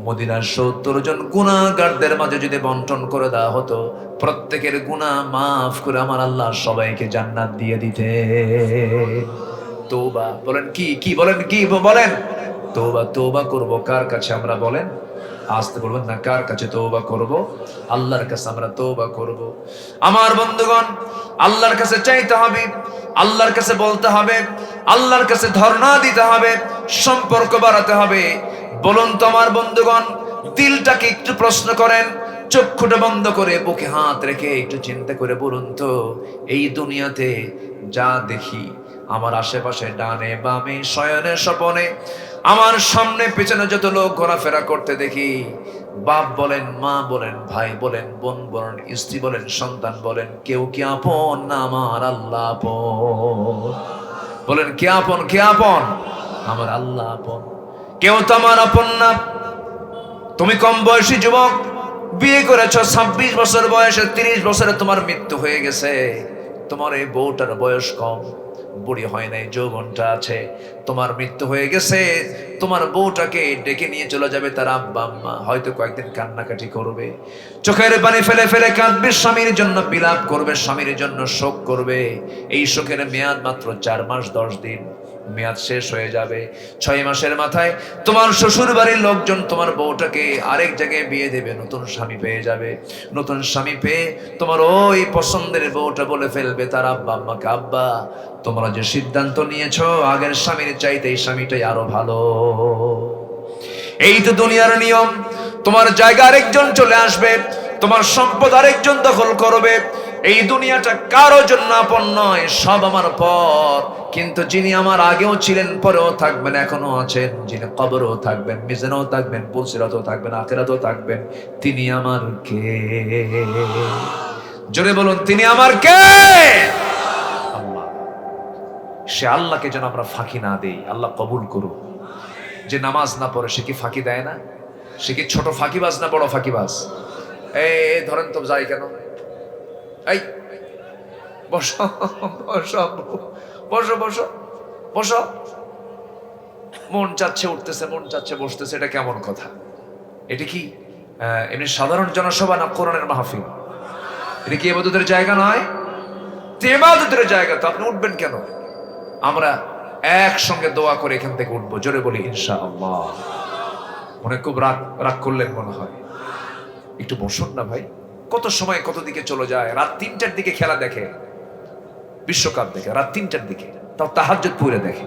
Speaker 1: মদিনার ৭০ জন গুনাহগারদের মাঝে যদি বন্টন করে দেওয়া হতো, প্রত্যেকের গুনাহ মাফ করে আমার আল্লাহ সবাইকে জান্নাত দিয়ে দিতে। তওবা বলেন কি বলেন, কি বলেন? তওবা করব কার কাছে আমরা বলেন? আসতে বলবেন না, কার কাছে তওবা করব? আল্লাহর কাছে আমরা তওবা করব। আমার বন্ধুগণ, আল্লাহর কাছে চাইতে হবে, আল্লাহর কাছে বলতে হবে, আল্লাহর কাছে ধর্ণা দিতে হবে, সম্পর্ক বাড়াতে হবে। বলুন তো আমার বন্ধুগণ, দিলটাকে একটু প্রশ্ন করেন, চক্ষুটা বন্ধ করে বুকে হাত রেখে একটু চিন্তা করে বলুন তো, এই দুনিয়াতে যা দেখি আমার আশেপাশে, ডানে বামে, শয়নে স্বপনে, আমার সামনে পেছনে যত লোক ঘোরাফেরা করতে দেখি, বাপ বলেন, মা বলেন, ভাই বলেন, বোন বলেন, স্ত্রী বলেন, সন্তান বলেন, কেউ কি আপন না আমার আল্লাহ আপন? বলেন, কে আপন? কে আপন? আমার আল্লাহ আপন। কেউ তো আমার আপন না। তুমি কম বয়সী যুবক, বিয়ে করেছো 26 বছর বয়সে, 30 বছরে তোমার মৃত্যু হয়ে গেছে। তোমার এই বউটার বয়স কম, বুড়ি হয় নাই, যৌবনটা আছে। তোমার মৃত্যু হয়ে গেছে, তোমার বউটাকে ডেকে নিয়ে চলে যাবে তার আব্বা আম্মা, হয়তো কয়েকদিন কান্নাকাটি করবে, চোখের পানি ফেলে ফেলে কাঁদবে, স্বামীর জন্য বিলাপ করবে, স্বামীর জন্য শোক করবে। এই শোকের মেয়াদ মাত্র 4 মাস 10 দিন, মেয়াদ শেষ হয়ে যাবে। 6 মাসের মাথায় তোমার শ্বশুর বাড়ির লোকজন তোমার বউটাকে আরেক জায়গায় বিয়ে দেবে, নতুন স্বামী পেয়ে যাবে। নতুন স্বামী পেয়ে তোমার ওই পছন্দের বউটা বলে ফেলবে তার আব্বা আম্মাকে, আব্বা, তোমরা যে সিদ্ধান্ত নিয়েছো আগের স্বামীর চাইতে এই স্বামীটাই আরো ভালো। এই তো দুনিয়ার নিয়ম। তোমার জায়গা আরেকজন চলে আসবে, তোমার সম্পদ আরেকজন দখল করবে। এই দুনিয়াটা কারো জন্য আপন নয়, সব আমার পর। কিন্তু যিনি আমার আগেও ছিলেন, পরেও থাকবেন, এখনো আছেন, যিনি কবরেও থাকবেন, মিজানেও থাকবেন, পুলসিরাতেও থাকবেন, আখিরাতেও থাকবেন, তিনি আমার কে? জোরে বলুন, তিনি আমার কে? আল্লাহ। সে আল্লাহকে যেন আমরা ফাঁকি না দেই, আল্লাহ কবুল করুন। যে নামাজ না পড়ে সে কি ফাঁকি দেয় না? সে কি ছোট ফাঁকিবাজ না বড় ফাঁকিবাজ? এই ধরেন তো, যাই কেন? এই বসো বসো বসো বসো বসো। মন চাচ্ছে উঠতেছে, মন চাচ্ছে বসতেছে, এটা কেমন কথা? এটা কি এমনি সাধারণ জনসভা না কোরআনের মাহফিল? এটা কি ইবাদতের জায়গা নয়? ইবাদতের জায়গা, তো আপনি উঠবেন কেন? আমরা একসঙ্গে দোয়া করে এখান থেকে উঠবো, জোরে বলি ইনশাআল্লাহ। মনে খুব রাগ করলেন মনে হয়, একটু বসুন না ভাই। কত সময় কত দিকে চলে যায়। রাত 3টার দিকে খেলা দেখে, বিশ্বকাপ দেখে রাত 3টার দিকে, তাও তাহাজ্জুদ পড়ে দেখে।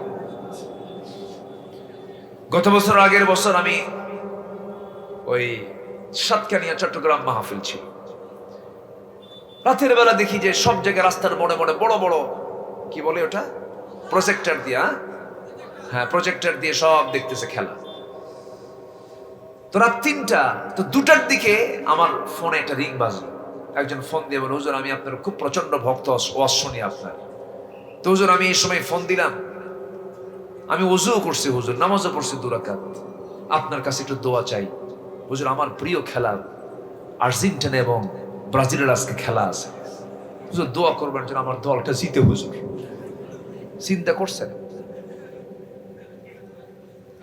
Speaker 1: গত বছর, আগের বছর আমি ওই সাতকানিয়া চট্টগ্রাম মাহফিল ছিল। রাতের বেলা দেখি যে সব জায়গায় রাস্তার মোড়ে মোড়ে বড় বড়, কি বলে ওটা, প্রজেক্টর দিয়ে, হ্যাঁ প্রজেক্টর দিয়ে সব দেখতেছে খেলা। তো রাত 3টা, তো 2টার দিকে আমার ফোনে একটা রিং বাজলো। একজন ফোন দিয়ে বলে, হুজুর আমি আপনার খুব প্রচন্ড ভক্ত, ওয়াজ শুনি আপনার। তো হুজুর আমি এই সময় ফোন দিলাম, আমি ওযুও করছি হুজুর, নামাজও পড়ছি 2 রাকাত, আপনার কাছে একটু দোয়া চাই হুজুর। আমার প্রিয় খেলা আর্জেন্টিনা এবং ব্রাজিলের আজকে খেলা আছে, হুজুর দোয়া করবেন যেন আমার দলটা জিতে হুজুর। চিন্তা করছেন?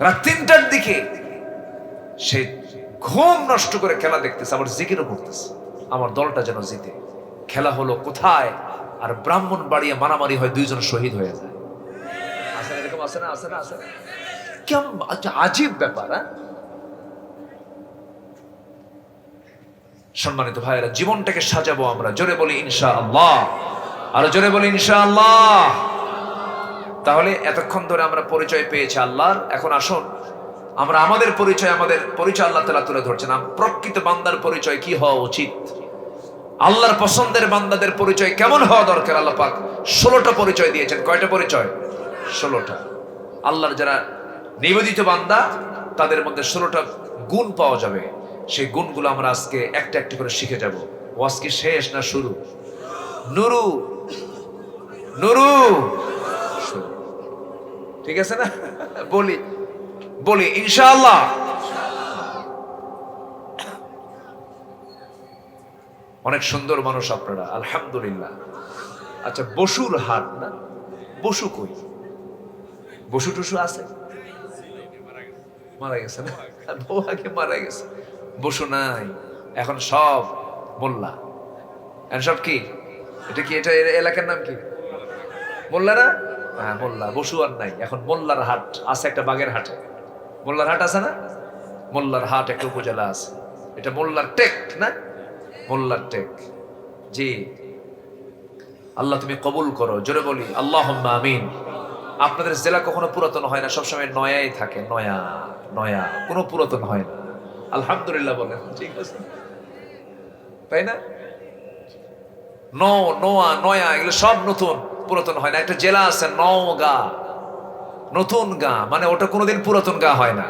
Speaker 1: রাত 3টার দিকে সে ঘুম নষ্ট করে খেলা দেখতেছে, আবার জিকিরও করতেছে আমার দলটা যেন জিতে। খেলা হলো কোথায়? আর ব্রাহ্মণবাড়িয়া মারামারি হয়, 2 জন শহীদ হয়ে যায়। আছে না এরকম? আছে না? আছে না? আছে না? কেমন আজীব ব্যাপার। সম্মানিত ভাইয়েরা, জীবনটাকে সাজাবো আমরা, জোরে বলি ইনশাআল্লাহ, আরো জোরে বলি ইনশাআল্লাহ। তাহলে এতক্ষণ ধরে আমরা পরিচয় পেয়েছি আল্লাহর, এখন আসুন আমরা আমাদের পরিচয় আল্লাহ তাআলা তুলে ধরছেন। প্রকৃত বান্দার পরিচয় কি হওয়া উচিত, আল্লাহর পছন্দের বান্দাদের পরিচয় কেমন হওয়া দরকার। আল্লাহ পাক 16টা পরিচয় দিয়েছেন। কয়টা পরিচয়? 16টা। আল্লাহর যারা নিবেদিত বান্দা তাদের মধ্যে 16টা গুণ পাওয়া যাবে। সেই গুণগুলো আমরা আজকে একটা একটা করে শিখে যাব। ওয়াজ কি শেষ না শুরু? নুরু নুরু শুরু। ঠিক আছে না? বলি ইনশাআল্লাহ। অনেক সুন্দর মানুষ আপনারা, আলহামদুলিল্লাহ। আচ্ছা, বসুর হাট না? বসু কই? বসু টসু আছে? মারা গেছে না? বউ আগে মারা গেছে, বসু নাই। এখন সব মোল্লা। এখন সব কি? এটা কি, এটা এলাকার নাম কি? মোল্লা না? হ্যাঁ মোল্লা। বসু আর নাই। এখন মোল্লার হাট আছে একটা বাগের হাটে। মোল্লার হাট আছে না? মোল্লার হাট একটা উপজেলা আছে, এটা মোল্লার টেক না? মোল্লার টেক। জি, আল্লাহ তুমি কবুল করো, জোরে বলি আল্লাহুম্মা আমিন। আপনাদের জেলা কখনো পুরাতন হয় না, সবসময় নয়াই থাকে। নয়া কোনো পুরাতন হয় না। আলহামদুলিল্লাহ বলেন, ঠিক আছে তাই না? নয়া এগুলো সব নতুন, পুরাতন হয় না। একটা জেলা আছে নওগাঁ, নতুন গাঁ, মানে ওটা কোনোদিন পুরাতন গাঁ হয় না।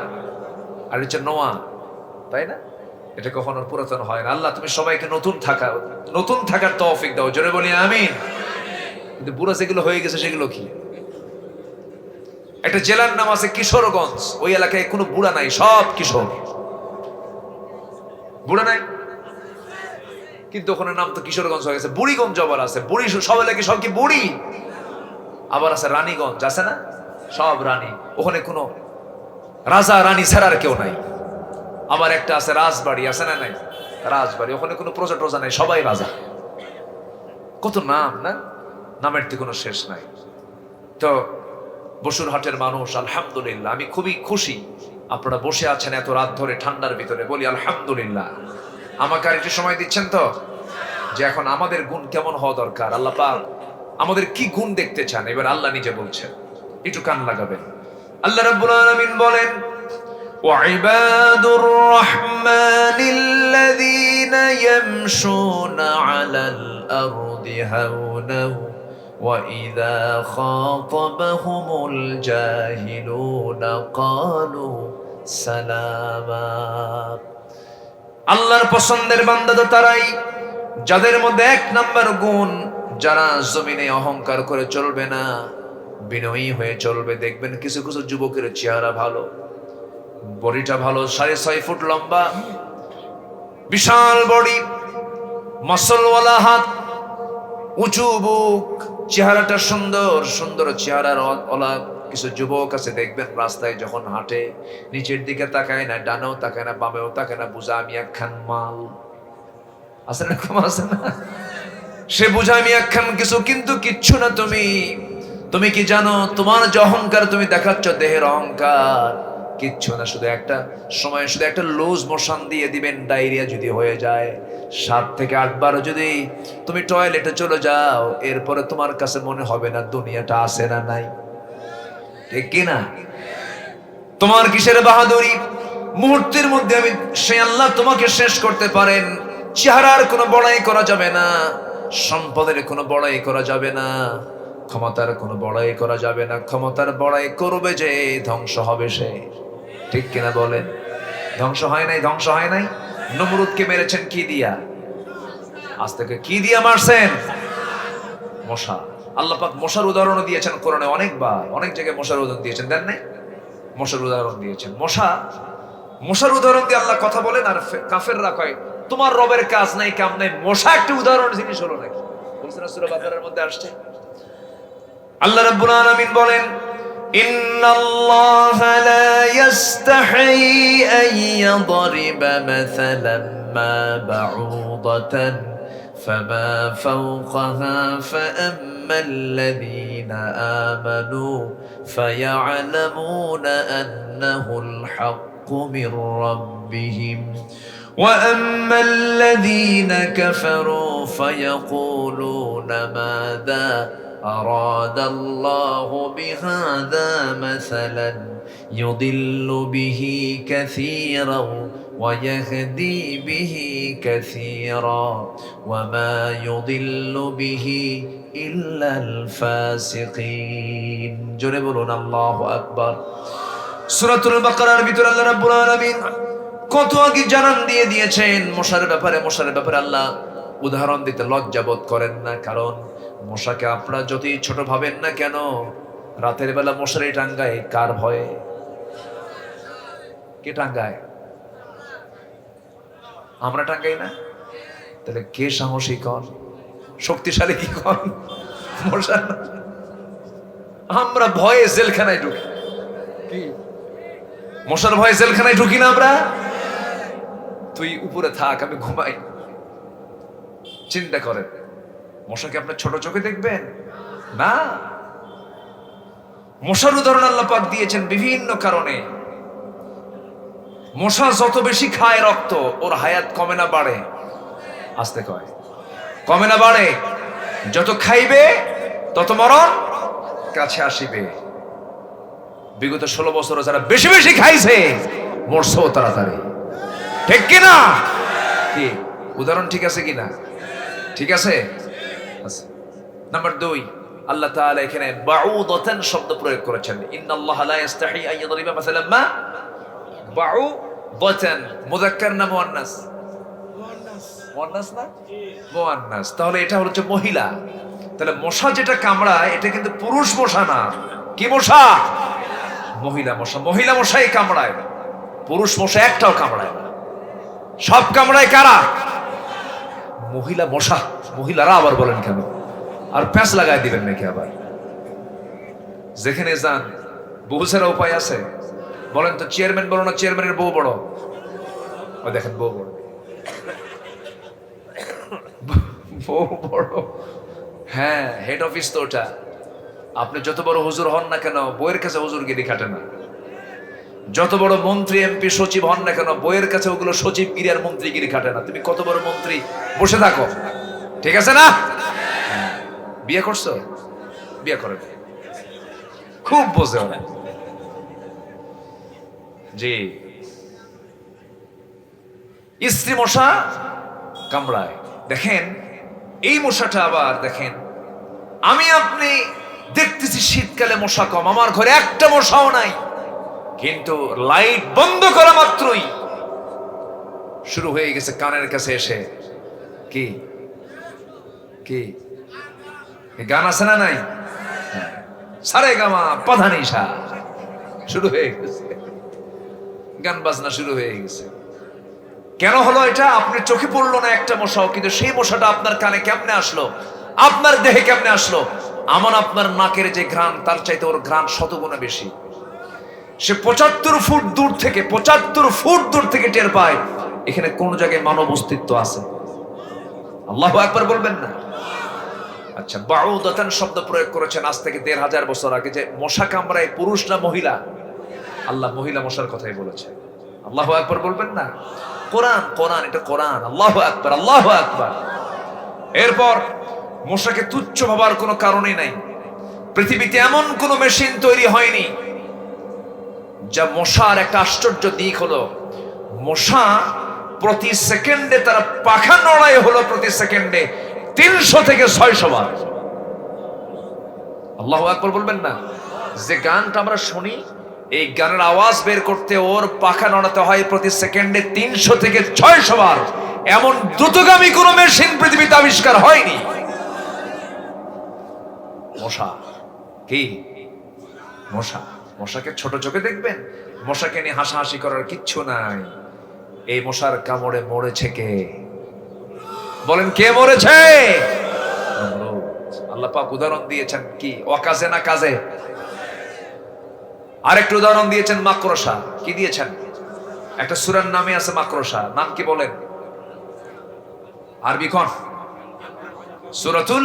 Speaker 1: আর হচ্ছে নোয়া, তাই না? এটা কখনো পুরাতন হয় না। আল্লাহ তুমি সবাইকে নতুন থাকার তৌফিক দাও, জোরে বলি আমিন। কিন্তু বুড়া যেগুলো হয়ে গেছে সেগুলো কি? একটা জেলার নাম আছে কিশোরগঞ্জ, ওই এলাকায় কোনো বুড়া নাই, সব কিশোর। বুড়া নাই, কিন্তু ওখানে নাম তো কিশোরগঞ্জ হয়ে গেছে। বুড়িগঞ্জ আবার আছে, বুড়ি সব এলাকায় সব কি বুড়ি। আবার আছে রানীগঞ্জ, আছে না? সব রানী। ওখানে কোনো রাজা রানী ছাড়ার কেউ নাই। আবার একটা আছে রাজবাড়ি, আছে না? নাই রাজবাড়ি, ওখানে কোনো প্রজা টজা নাই, সবাই রাজা। কত নাম না, নামের তো কোনো শেষ নাই। তো বসুরহাটের মানুষ, আলহামদুলিল্লাহ, আমি খুবই খুশি আপনারা বসে আছেন এত রাত ধরে ঠান্ডার ভিতরে। বলি আলহামদুলিল্লাহ। আমাকে আর একটু সময় দিচ্ছেন তো, যে এখন আমাদের গুণ কেমন হওয়া দরকার, আল্লাহ পাক আমাদের কি গুণ দেখতে চান, এবার আল্লাহ নিজে বলছেন। একটু কান লাগাবেন। আল্লাহ রাব্বুল আলামিন বলেন, وعباد الرحمن الذين يمشون على الأرض هونا وإذا خاطبهم الجاهلون قالوا سلاما। আল্লাহর পছন্দের বান্দা তো তারাই যাদের মধ্যে এক নাম্বার গুণ, যারা জমিনে অহংকার করে চলবে না, বিনয়ী হয়ে চলবে। দেখবেন কিছু কিছু যুবকের চেহারা ভালো, বডিটা ভালো, 6.5 ফুট লম্বা, বিশাল বডি, মাসলওয়ালা হাত, উঁচু বুক, চেহারাটা সুন্দর চেহারার ওলা কিছু যুবক আছে, দেখবেন রাস্তায় যখন হাঁটে নিচের দিকে তাকায় না, ডানেও তাকায় না, বামেও তাকায় না, বুঝা আমি একখান মাল। আছে না? আছে না? সে বুঝা আমি একখান কিছু, কিন্তু কিচ্ছু না। তুমি কি জানো, তোমার যে অহংকার তুমি দেখাচ্ছ, দেহের অহংকার, কিচ্ছু না। শুধু একটা সময়, শুধু একটা লুজ মোশন দিয়ে দিবেন, ডায়রিয়া যদি হয়ে যায়, 7 থেকে 8 বার যদি তুমি টয়লেটে চলে যাও, এরপরে তোমার কাছে মনে হবে না দুনিয়াটা আছে না নাই। ঠিক কিনা? তোমার কিসের বাহাদুরি, মুহূর্তের মধ্যে আমি সে আল্লাহ তোমাকে শেষ করতে পারেন। চেহারার কোনো বড়াই করা যাবে না, সম্পদের কোনো বড়াই করা যাবে না, ক্ষমতার কোনো বড়াই করা যাবে না। ক্ষমতার বড়াই করবে যে, ধ্বংস হবে সে। ঠিক কিনা বলেন? ধ্বংস হয় নাই? নমরুদকে মেরেছেন কি দিয়া? আজ থেকে কি দিয়া মারছেন? মশা। আল্লাহ পাক মশার উদাহরণ দিয়েছেন কোরআনে অনেকবার, অনেক জায়গায় মশার উদাহরণ দিয়েছেন, দেন নাই? মশার উদাহরণ দিয়েছেন। মশার উদাহরণ দিয়ে আল্লাহ কথা বলেন, আর কাফেররা কয় তোমার রবের কাজ নাই, কাম নাই, মশা একটা উদাহরণ জিনিস হলো নাকি? বলছেন না, সূরা বাকারার মধ্যে আসছে। আল্লাহ রাব্বুল আলামিন বলেন, ইন্নাল্লাহা লা ইস্তাহি আন ইয়াদরিবা মাসালান মা বাউদাতান ফামা ফাওকাহা ফাআম্মাল্লাযীনা আমানু ফায়া'লামুনা আন্নাহুল হাক্কু মির রাব্বিহিম وأما الذين كفروا فيقولون ماذا أراد الله بهذا مثلا يضل به كثيرا ويهدي به كثيرا وما يضل به إلا الفاسقين জোরে বলুন আল্লাহু আকবার। সূরাতুল বাকারার ভিতরে আল্লাহ রাব্বুল আলামিন কত আগে জানান দিয়ে দিয়েছেন মশার ব্যাপারে আল্লাহ উদাহরণ দিতে লজ্জা বোধ করেন না। কারণ মশাকে আপনারা যতই ছোট ভাবেন না কেন, রাতের বেলা মশারি টাঙ্গায় কার ভয়ে? কে টাঙ্গায়? আমরা টাঙ্গাই না? তাহলে কে সাহসী কন, শক্তিশালী কি কন? মশা। আমরা ভয়ে জেলখানায় ঢুকি। কি মশার ভয়ে জেলখানায় ঢুকি না আমরা? তুই উপরে থাক, আমি ঘুমাই। চিন্তা করেন, মশাকে আপনার ছোট চোখে দেখবেন না। মশার উদাহরণ আল্লাহ পাক দিয়েছেন বিভিন্ন কারণে। মশা যত বেশি খায় রক্ত, ওর হায়াত কমে না বাড়ে? আস্তে কয়, কমে না বাড়ে? যত খাইবে তত মরণ কাছে আসিবে। বিগত 16 বছর যারা বেশি বেশি খাইছে মরছো তাড়াতাড়ি, ঠিক কিনা? কি উদাহরণ ঠিক আছে কিনা? ঠিক আছে। নাম্বার 2, আল্লাহ তাআলা এখানে বাউদাতান শব্দ প্রয়োগ করেছেন। ইন্নাল্লাহা লা ইস্তাহি আন ইয়াদরিবা মাসালাম মা বাউদাতান। মুযাক্কার না মুয়ান্নাস? মুয়ান্নাস না? মুয়ান্নাস। তাহলে এটা হচ্ছে মহিলা। তাহলে মশা যেটা কামড়ায় এটা কিন্তু পুরুষ মশা না। কি মশা? মহিলা মশা। মহিলা মশাই কামড়ায়, পুরুষ মশা একটাও কামড়ায় না। সব কামড়ায় কারা? মহিলা মশা। মহিলারা আবার বলেন কেন? আর প্যাঁচ লাগায় দিবেন নাকি আবার? যেখানে যান বহুসারা উপায় আছে। বলেন তো, চেয়ারম্যান বড় না চেয়ারম্যানের বউ বড়? ও দেখেন বউ বড়, বউ বড়। হ্যাঁ, হেড অফিস তো ওটা। আপনি যত বড় হুজুর হন না কেন, বইয়ের কাছে হুজুরগিরি খাটে না। যত বড় মন্ত্রী এমপি সচিব হন না কেন, বইয়ের কাছে ওগুলো সচিবগিরি আর মন্ত্রীগিরি খাটে না। তুমি কত বড় মন্ত্রী, বসে থাকো। ঠিক আছে না? বিয়ে করছো? বিয়ে করে খুব বোঝে ওরা। জি, স্ত্রী মশা কামড়ায়। দেখেন এই মশাটা আবার দেখেন, আমি আপনি দেখতেছি শীতকালে মশা কম, আমার ঘরে একটা মশাও নাই, কিন্তু লাইট বন্ধ করা মাত্রই শুরু হয়ে গেছে কানের কাছে এসে। কি কি গান আছে না নাই? সারে গামা পাধানিসা শুরু হয়ে গেছে, গান বাজনা শুরু হয়ে গেছে। কেন হলো এটা? আপনার চোখে পড়লো না একটা মশাও, কিন্তু সেই মশাটা আপনার কানে কেমনে আসলো, আপনার দেহে কেমনে আসলো? আমার আপনার নাকের যে ঘ্রাণ, তার চাইতে ওর ঘ্রাণ শতগুণে বেশি। সে 75 ফুট দূর থেকে টের পায় এখানে কোন জায়গায় মানব অস্তিত্ব আছে। আল্লাহু আকবার বলবেন না? আচ্ছা, বাউদাতান শব্দ প্রয়োগ করেছেন আজ থেকে 1500 বছর আগে। যে মশা কামড়ায় পুরুষ না মহিলা? আল্লাহ মহিলা মশার কথাই বলেছে। আল্লাহু আকবার বলবেন না? কোরআন, এটা কোরআন। আল্লাহু আকবার, আল্লাহু আকবার। এরপর মশাকে তুচ্ছ ভাবার কোনো কারণই নাই। পৃথিবীতে এমন কোন মেশিন তৈরি হয়নি যা মশার একটা আশ্চর্য দিক হলো, মশা প্রতি সেকেন্ডে তারা পাখা নড়াই হলো প্রতি সেকেন্ডে 300 থেকে 600 বার। আল্লাহু আকবার বলবেন না? যে গানটা আমরা শুনি, এই গানের আওয়াজ বের করতে ওর পাখা নড়াতে হয় প্রতি সেকেন্ডে 300 থেকে 600 বার। এমন দ্রুতগামী কোন মেশিন পৃথিবীতে আবিষ্কার হয়নি। মশা কি? মশা। মশাকে ছোট চোখে দেখবেন? মশাকে নিয়ে হাসাহাসি করার কিচ্ছু নাই। এই মশার কামড়ে মরেছে কে? বলেন কে মরেছে? আল্লাহ পাক উদাহরণ দিয়েছেন কি? অকাজে না কাজে। আরেকটা উদাহরণ দিয়েছেন মাকড়সা। কি দিয়েছেন? একটা সূরার নামে আছে মাকড়সা। নাম কি বলেন? আরবি কোন? সূরাতুল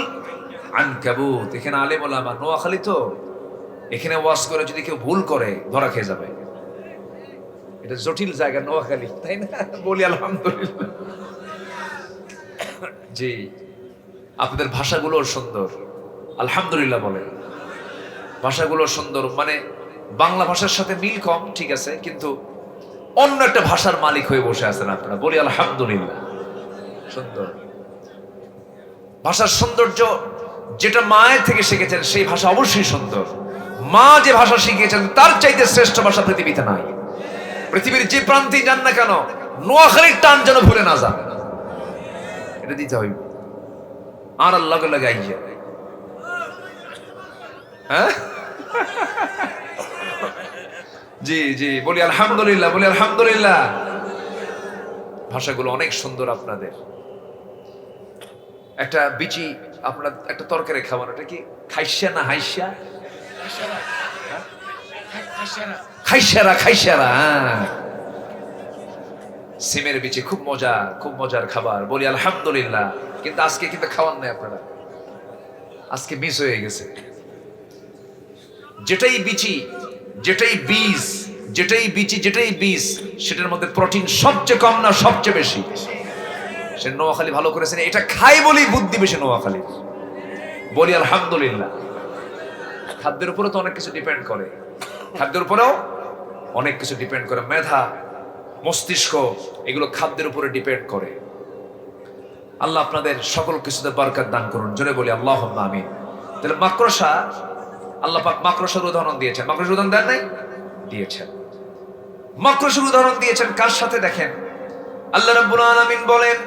Speaker 1: আনকাবুত। এখানে আলেম ওলামা নোয়াখালী তো, এখানে ওয়াজ করে যদি কেউ ভুল করে ধরা খেয়ে যাবে। এটা জটিল জায়গা নোয়াখালী, তাই না? বলি আলহামদুলিল্লাহ। জি, আপনাদের ভাষাগুলো সুন্দর, আলহামদুলিল্লাহ বলেন। ভাষাগুলো সুন্দর, মানে বাংলা ভাষার সাথে মিল কম, ঠিক আছে, কিন্তু অন্য একটা ভাষার মালিক হয়ে বসে আছেন আপনারা, বলি আলহামদুলিল্লাহ। সুন্দর ভাষার সৌন্দর্য, যেটা মায়ের থেকে শিখেছেন সেই ভাষা অবশ্যই সুন্দর। মা যে ভাষা শিখিয়েছেন তার চাইতে শ্রেষ্ঠ ভাষা পৃথিবীতে নাই। পৃথিবীর যে প্রান্তে যান না কেন, নোয়াখালীর টান যেন ভুলে না যান, এটা দিতে হইব। আর আল্লাহ লাগাইয়া, হ্যাঁ, জি জি, বলি আলহামদুলিল্লাহ, বলি আলহামদুলিল্লাহ। ভাষাগুলো অনেক সুন্দর আপনাদের। একটা বিচি, আপনার একটা তরকারি খাবার, ওটা কি খাইসা না হাইসা? খাইসারা, খাইসারা। সিমের বিচি খুব মজা, খুব মজার খাবার, বলি আলহামদুলিল্লাহ। কিন্তু আজকে কিন্তু খাওয়ার নাই আপনারা, আজকে মিস হয়ে গেছে। যেটাই বিচি, যেটাই বীজ, যেটাই বিচি, যেটাই বীজ, সেটার মধ্যে প্রোটিন সবচেয়ে কম না সবচেয়ে বেশি? সে নোয়াখালী ভালো করেছেন, এটা খাই বলি বুদ্ধি বেশি নোয়াখালী, বলি আলহামদুলিল্লাহ। খাদ্যের উপরে তো অনেক কিছু ডিপেন্ড করে, খাদ্যের উপরেও অনেক কিছু ডিপেন্ড করে। মেধা, মস্তিষ্ক, এগুলো খাদ্যের উপরে ডিপেন্ড করে। আল্লাহ আপনাদের সকল কিছুতে বরকত দান করুন, জোরে বলি আল্লাহুম্মা আমিন। তাহলে মাকড়সা, আল্লাহ পাক মাকড়সার উদাহরণ দিয়েছেন। মাকড়সার উদাহরণ দেন নাই? দিয়েছেন। মাকড়সার উদাহরণ দিয়েছেন কার সাথে দেখেন? আল্লাহ রাব্বুল আলামিন বলেন,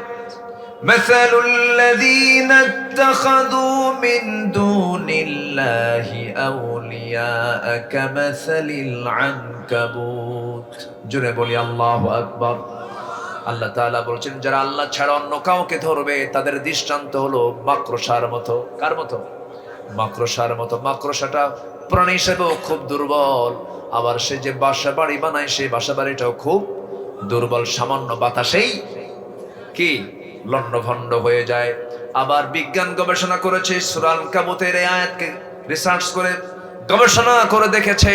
Speaker 1: মাসালুল লাযীনা ইত্তাখাযু মিন দুনিল্লাহি আউলিয়া কামাসালিল আনকাবুত। জোরে বলি আল্লাহু আকবার। আল্লাহ তাআলা বলেছেন, যারা আল্লাহ ছাড়া অন্য কাউকে ধরবে তাদের দৃষ্টান্ত হলো মাকড়সার মতো। কার মতো? মাকড়সার মতো। মাকড়সাটা প্রাণী হিসেবেও খুব দুর্বল, আবার সে যে বাসা বাড়ি বানায় সেই বাসা বাড়িটাও খুব দুর্বল। সামান্য বাতাসেই কি লণ্ডভণ্ড হয়ে যায়। আবার বিজ্ঞান গবেষণা করেছে, সূরা আনকাবুতের এই আয়াতকে রিসার্চ করে গবেষণা করে দেখেছে,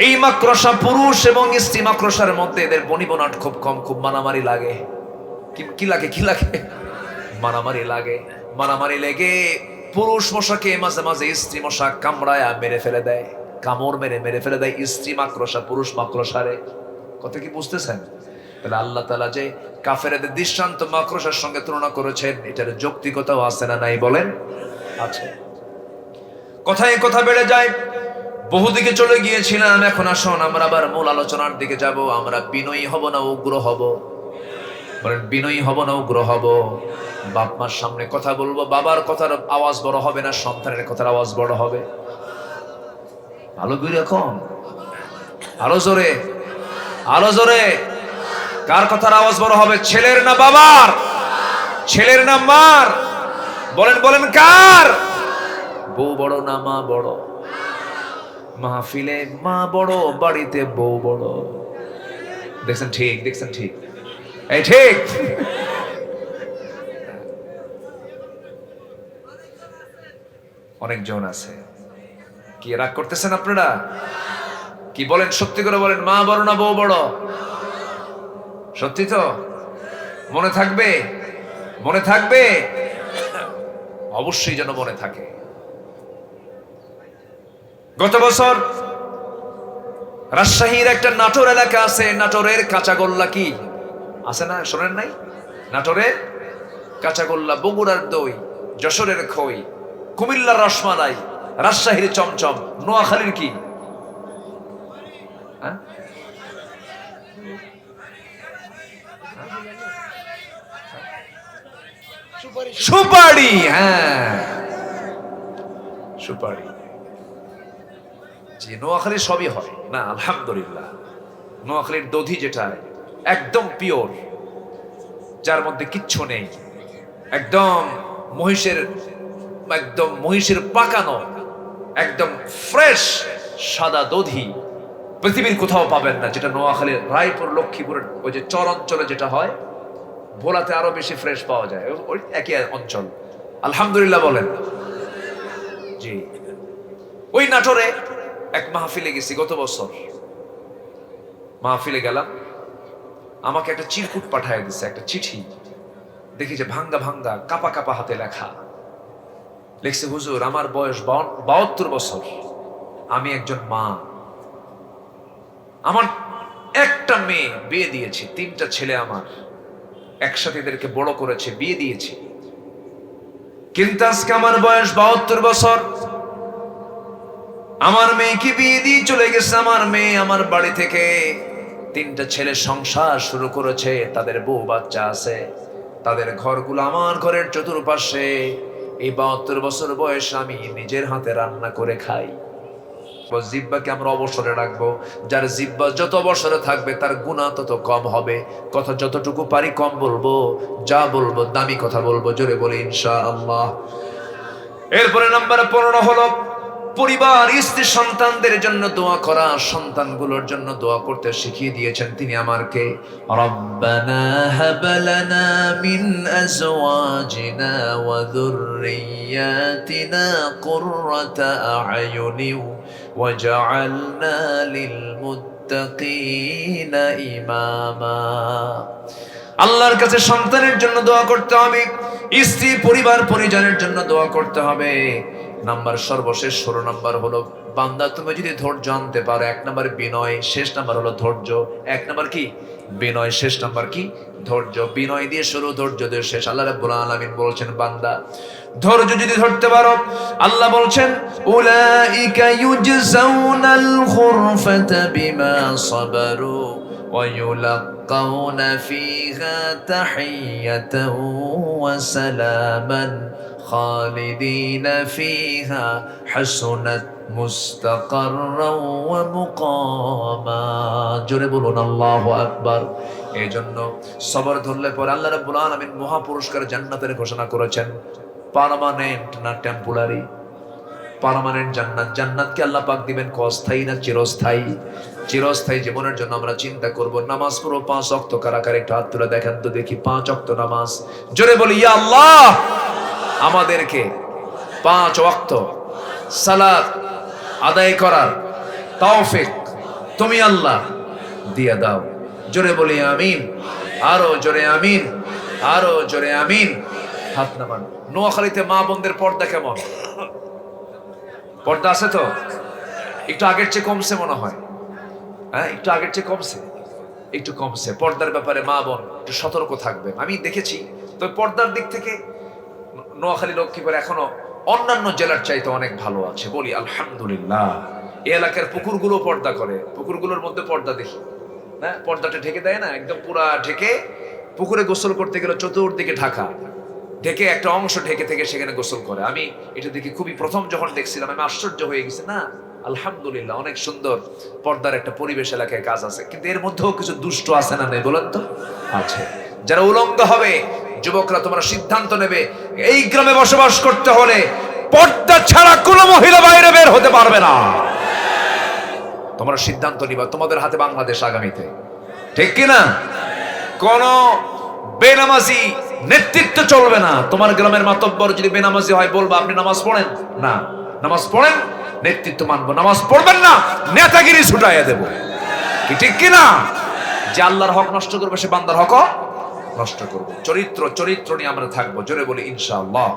Speaker 1: এই মাকড়সা, পুরুষ এবং স্ত্রী মাকড়সার মধ্যে এদের বনিবনাট খুব কম, খুব মারামারি লাগে। কি লাগে? কি লাগে? মারামারি লাগে। মারামারি লেগে পুরুষ মশাকে মাঝে মাঝে স্ত্রী মশা কামড়ায় মেরে ফেলে দেয়, কামড় মেরে মেরে ফেলে দেয় স্ত্রী মাকড়সা পুরুষ মাকড়সারে। কথা কি বুঝতেছেন? তাহলে আল্লাহ তাআলা যে কাফেরদের দৃষ্টান্ত মাকড়সার সঙ্গে তুলনা করেছেন, এটার যৌক্তিকতাও আছে না নাই বলেন? আছে। কথায় কথা বেড়ে যায়, বহুদিকে চলে গিয়েছিলাম, এখন আসুন আমরা আবার মূল আলোচনার দিকে যাব। আমরা বিনয়ী হব না উগ্র হব? বলেন, বিনয়ী হব না উগ্র হব? বাপ মার সামনে কথা বলবো, বাবার কথার আওয়াজ বড় হবে না সন্তানের কথার আওয়াজ বড় হবে? ভালো করে কম, আরো জোরে, আরো জোরে। কার কথার আওয়াজ বড় হবে? ছেলের না বাবার? ছেলের না মার? বলেন বলেন, কার? বউ বড় না মা বড়? মাহফিলে মা বড়, বাড়িতে বউ বড়। দেখছেন ঠিক, দেখছেন ঠিক, এই ঠিক। অনেকজন আছে, কি রাগ করতেছেন আপনারা? কি বলেন, সত্যি করে বলেন, মা বড় না বউ বড়? সত্যি তো? মনে থাকবে? মনে থাকবে? অবশ্যই যেন মনে থাকে। গত বছর রাজশাহীর একটা নাটোর এলাকা আছে, নাটোরের কাঁচাগোল্লা কি আছে না, শোনেন নাই? নাটোরের কাঁচাগোল্লা, বগুড়ার দই, যশোরের খই, কুমিল্লার রসমালাই, রাজশাহীর চমচম, নোয়াখালীর কি? সুপারি। হ্যাঁ, সুপারি। জি, নোয়াখালীর সবই হয় না, আলহামদুলিল্লাহ। নোয়াখালীর দধি যেটা একদম পিওর, যার মধ্যে কিচ্ছু নেই, একদম মহিষের পাকানো, একদম ফ্রেশ সাদা দধি পৃথিবীর কোথাও পাবেন না। যেটা নোয়াখালীর রায়পুর, লক্ষ্মীপুরের ওই যে চর অঞ্চলে যেটা হয়, ভোলাতে আরো বেশি ফ্রেশ পাওয়া যায়, ওই একই অঞ্চল। আলহামদুলিল্লাহ বলেন। জি, ওই নাটোরে এক মাহফিলে গেছি গত বছর। মাহফিলে গেলাম, আমাকে একটা চিরকুট পাঠায় দিচ্ছে, একটা চিঠি। দেখি যে ভাঙ্গা ভাঙ্গা কাপা কাপা হাতে লেখা। লিখছে, হুজুর আমার বয়স 72 বছর, আমি একজন মা, আমার একটা মেয়ে, বিয়ে দিয়েছি, 3টা ছেলে আমার, একসাথে এদেরকে বড় করেছে, বিয়ে দিয়েছি, কিন্তু আজকে আমার বয়স 72 বছর, আমার মেয়েকে বিয়ে দিয়ে চলে গেছে। আমার মেয়ে আমার বাড়ি থেকে 3টা ছেলে সংসার শুরু করেছে, তাদের বউ বাচ্চা আছে, তাদের ঘরগুলো আমার ঘরের চতুর্পাশে। এই 72 বছর বয়স আমি নিজের হাতে রান্না করে খাই। জিহ্বাকে আমরা অবসরে রাখবো। যার জিহ্বা যত অবসরে থাকবে তার গুনাহ তত কম হবে। কথা যতটুকু পারি কম বলবো, যা বলবো দামি কথা বলবো, জোরে বলি ইনশাআল্লাহ। এরপরে নাম্বার 15 হলো পরিবার, স্ত্রী, সন্তানদের জন্য দোয়া করা। সন্তানগুলোর জন্য দোয়া করতে শিখিয়ে দিয়েছেন তিনি আমারকে। রব্বানা হাব লানা মিন আজওয়াজিনা ওয়া যুররিয়াতিনা কুররাতা আ'য়ুনি ওয়াজআলনা লিল মুত্তাকিনা ইমামা। আল্লাহর কাছে সন্তানের জন্য দোয়া করতে হবে, স্ত্রী, পরিবার, পরিজনের জন্য দোয়া করতে হবে। নাম্বার সর্বশেষ 16 নাম্বার হলো, বান্দা তুমি যদি ধৈর্য আনতে পারো, 1 নাম্বার বিনয়, শেষ নাম্বার হলো ধৈর্য। 1 নাম্বার কি? বিনয়, শেষ নাম্বার কি? ধৈর্য। বিনয় দিয়ে শুরু, ধৈর্য দিয়ে শেষ। আল্লাহ রাব্বুল আলামিন বলছেন, বান্দা ধৈর্য যদি ধরতে পারো, আল্লাহ বলছেন উলাইকা ইউজজাউনাল খুরফাতা বিমা সাবারু ওয়া ইউলাক্কাউনা ফিহা তাহিয়াতান ওয়া সালামান খালিদিনা ফিহা হাসুনাত মুস্তাকাররাও ওয়া মুকামা। জোরে বলুন আল্লাহু আকবার। এজন্য সবর ধরলে পরে আল্লাহ রাব্বুল আলামিন মহা পুরস্কার জান্নাতের ঘোষণা করেছেন। পার্মানেন্ট না টেম্পোরারি? পার্মানেন্ট জান্নাত। জান্নাতকে আল্লাহ পাক দিবেন অস্থায়ী না চিরস্থায়ী? চিরস্থায়ী জীবনের জন্য আমরা চিন্তা করব। নামাজ পড়ো 5 ওয়াক্ত, কারাকার একটু হাত তুলে দেখেন তো দেখি 5 ওয়াক্ত নামাজ। জোরে বলি ইয়া আল্লাহ, আমাদেরকে 5 ওয়াক্ত সালাত আদায় করার তৌফিক তুমি আল্লাহ দিয়ে দাও। জোরে বলি আমিন, আরো জোরে আমিন, আরো জোরে আমিন। হাত নামান। নোয়াখালীতে মা বোনদের পর্দা কেমন? পর্দা আছে তো? একটু আগের চেয়ে কমছে মনে হয়, হ্যাঁ একটু আগের চেয়ে কমছে, একটু কমছে। পর্দার ব্যাপারে মা বোন একটু সতর্ক থাকবেন। আমি দেখেছি তো পর্দার দিক থেকে নোয়াখালী, লক্ষ্মীপুর এখনো অন্যান্য জেলার চাইতে অনেক ভালো আছে, বলি আলহামদুলিল্লাহ। এই এলাকার পুকুরগুলো পর্দা করে, পুকুরগুলোর মধ্যে পর্দা দেখি, হ্যাঁ পর্দাটা ঢেকে দেয় না, একদম পুরা ঢেকে। পুকুরে গোসল করতে গেলে চতুর্দিকে ঢাকা, ঢেকে একটা অংশ ঢেকে থেকে সেখানে গোসল করে। আমি এটা দেখি খুবই, প্রথম যখন দেখছিলাম আমি আশ্চর্য হয়ে গেছি। না আলহামদুলিল্লাহ, অনেক সুন্দর পর্দার একটা পরিবেশ এলাকায় কাজ আছে। কিন্তু এর মধ্যেও কিছু দুষ্ট আছে না নেই বলেন তো? আছে। যারা উলঙ্গ হবে, যুবকরা তোমরা সিদ্ধান্ত নেবে, এই গ্রামে বসবাস করতে হলে পর্দা ছাড়া কোনো মহিলা বাইরে বের হতে পারবে না। তোমরা সিদ্ধান্ত নিবা, তোমাদের হাতে বাংলাদেশ আগামীতে, ঠিক কিনা? কোন বেনামাজি নেতৃত্ব চলবে না। তোমার গ্রামের মাতব্বর যদি বেনামাজি হয় বলবা আপনি নামাজ পড়েন না, নামাজ পড়েন, নেতৃত্ব মানবো। নামাজ পড়বেন না, নেতাগিরি ছুটাইয়া দেব, কি ঠিক কিনা? যে আল্লাহর হক নষ্ট করবে সে বান্দার হক নষ্ট করবে। চরিত্র নিয়ে আমরা থাকবো, জোরে বলি ইনশাআল্লাহ।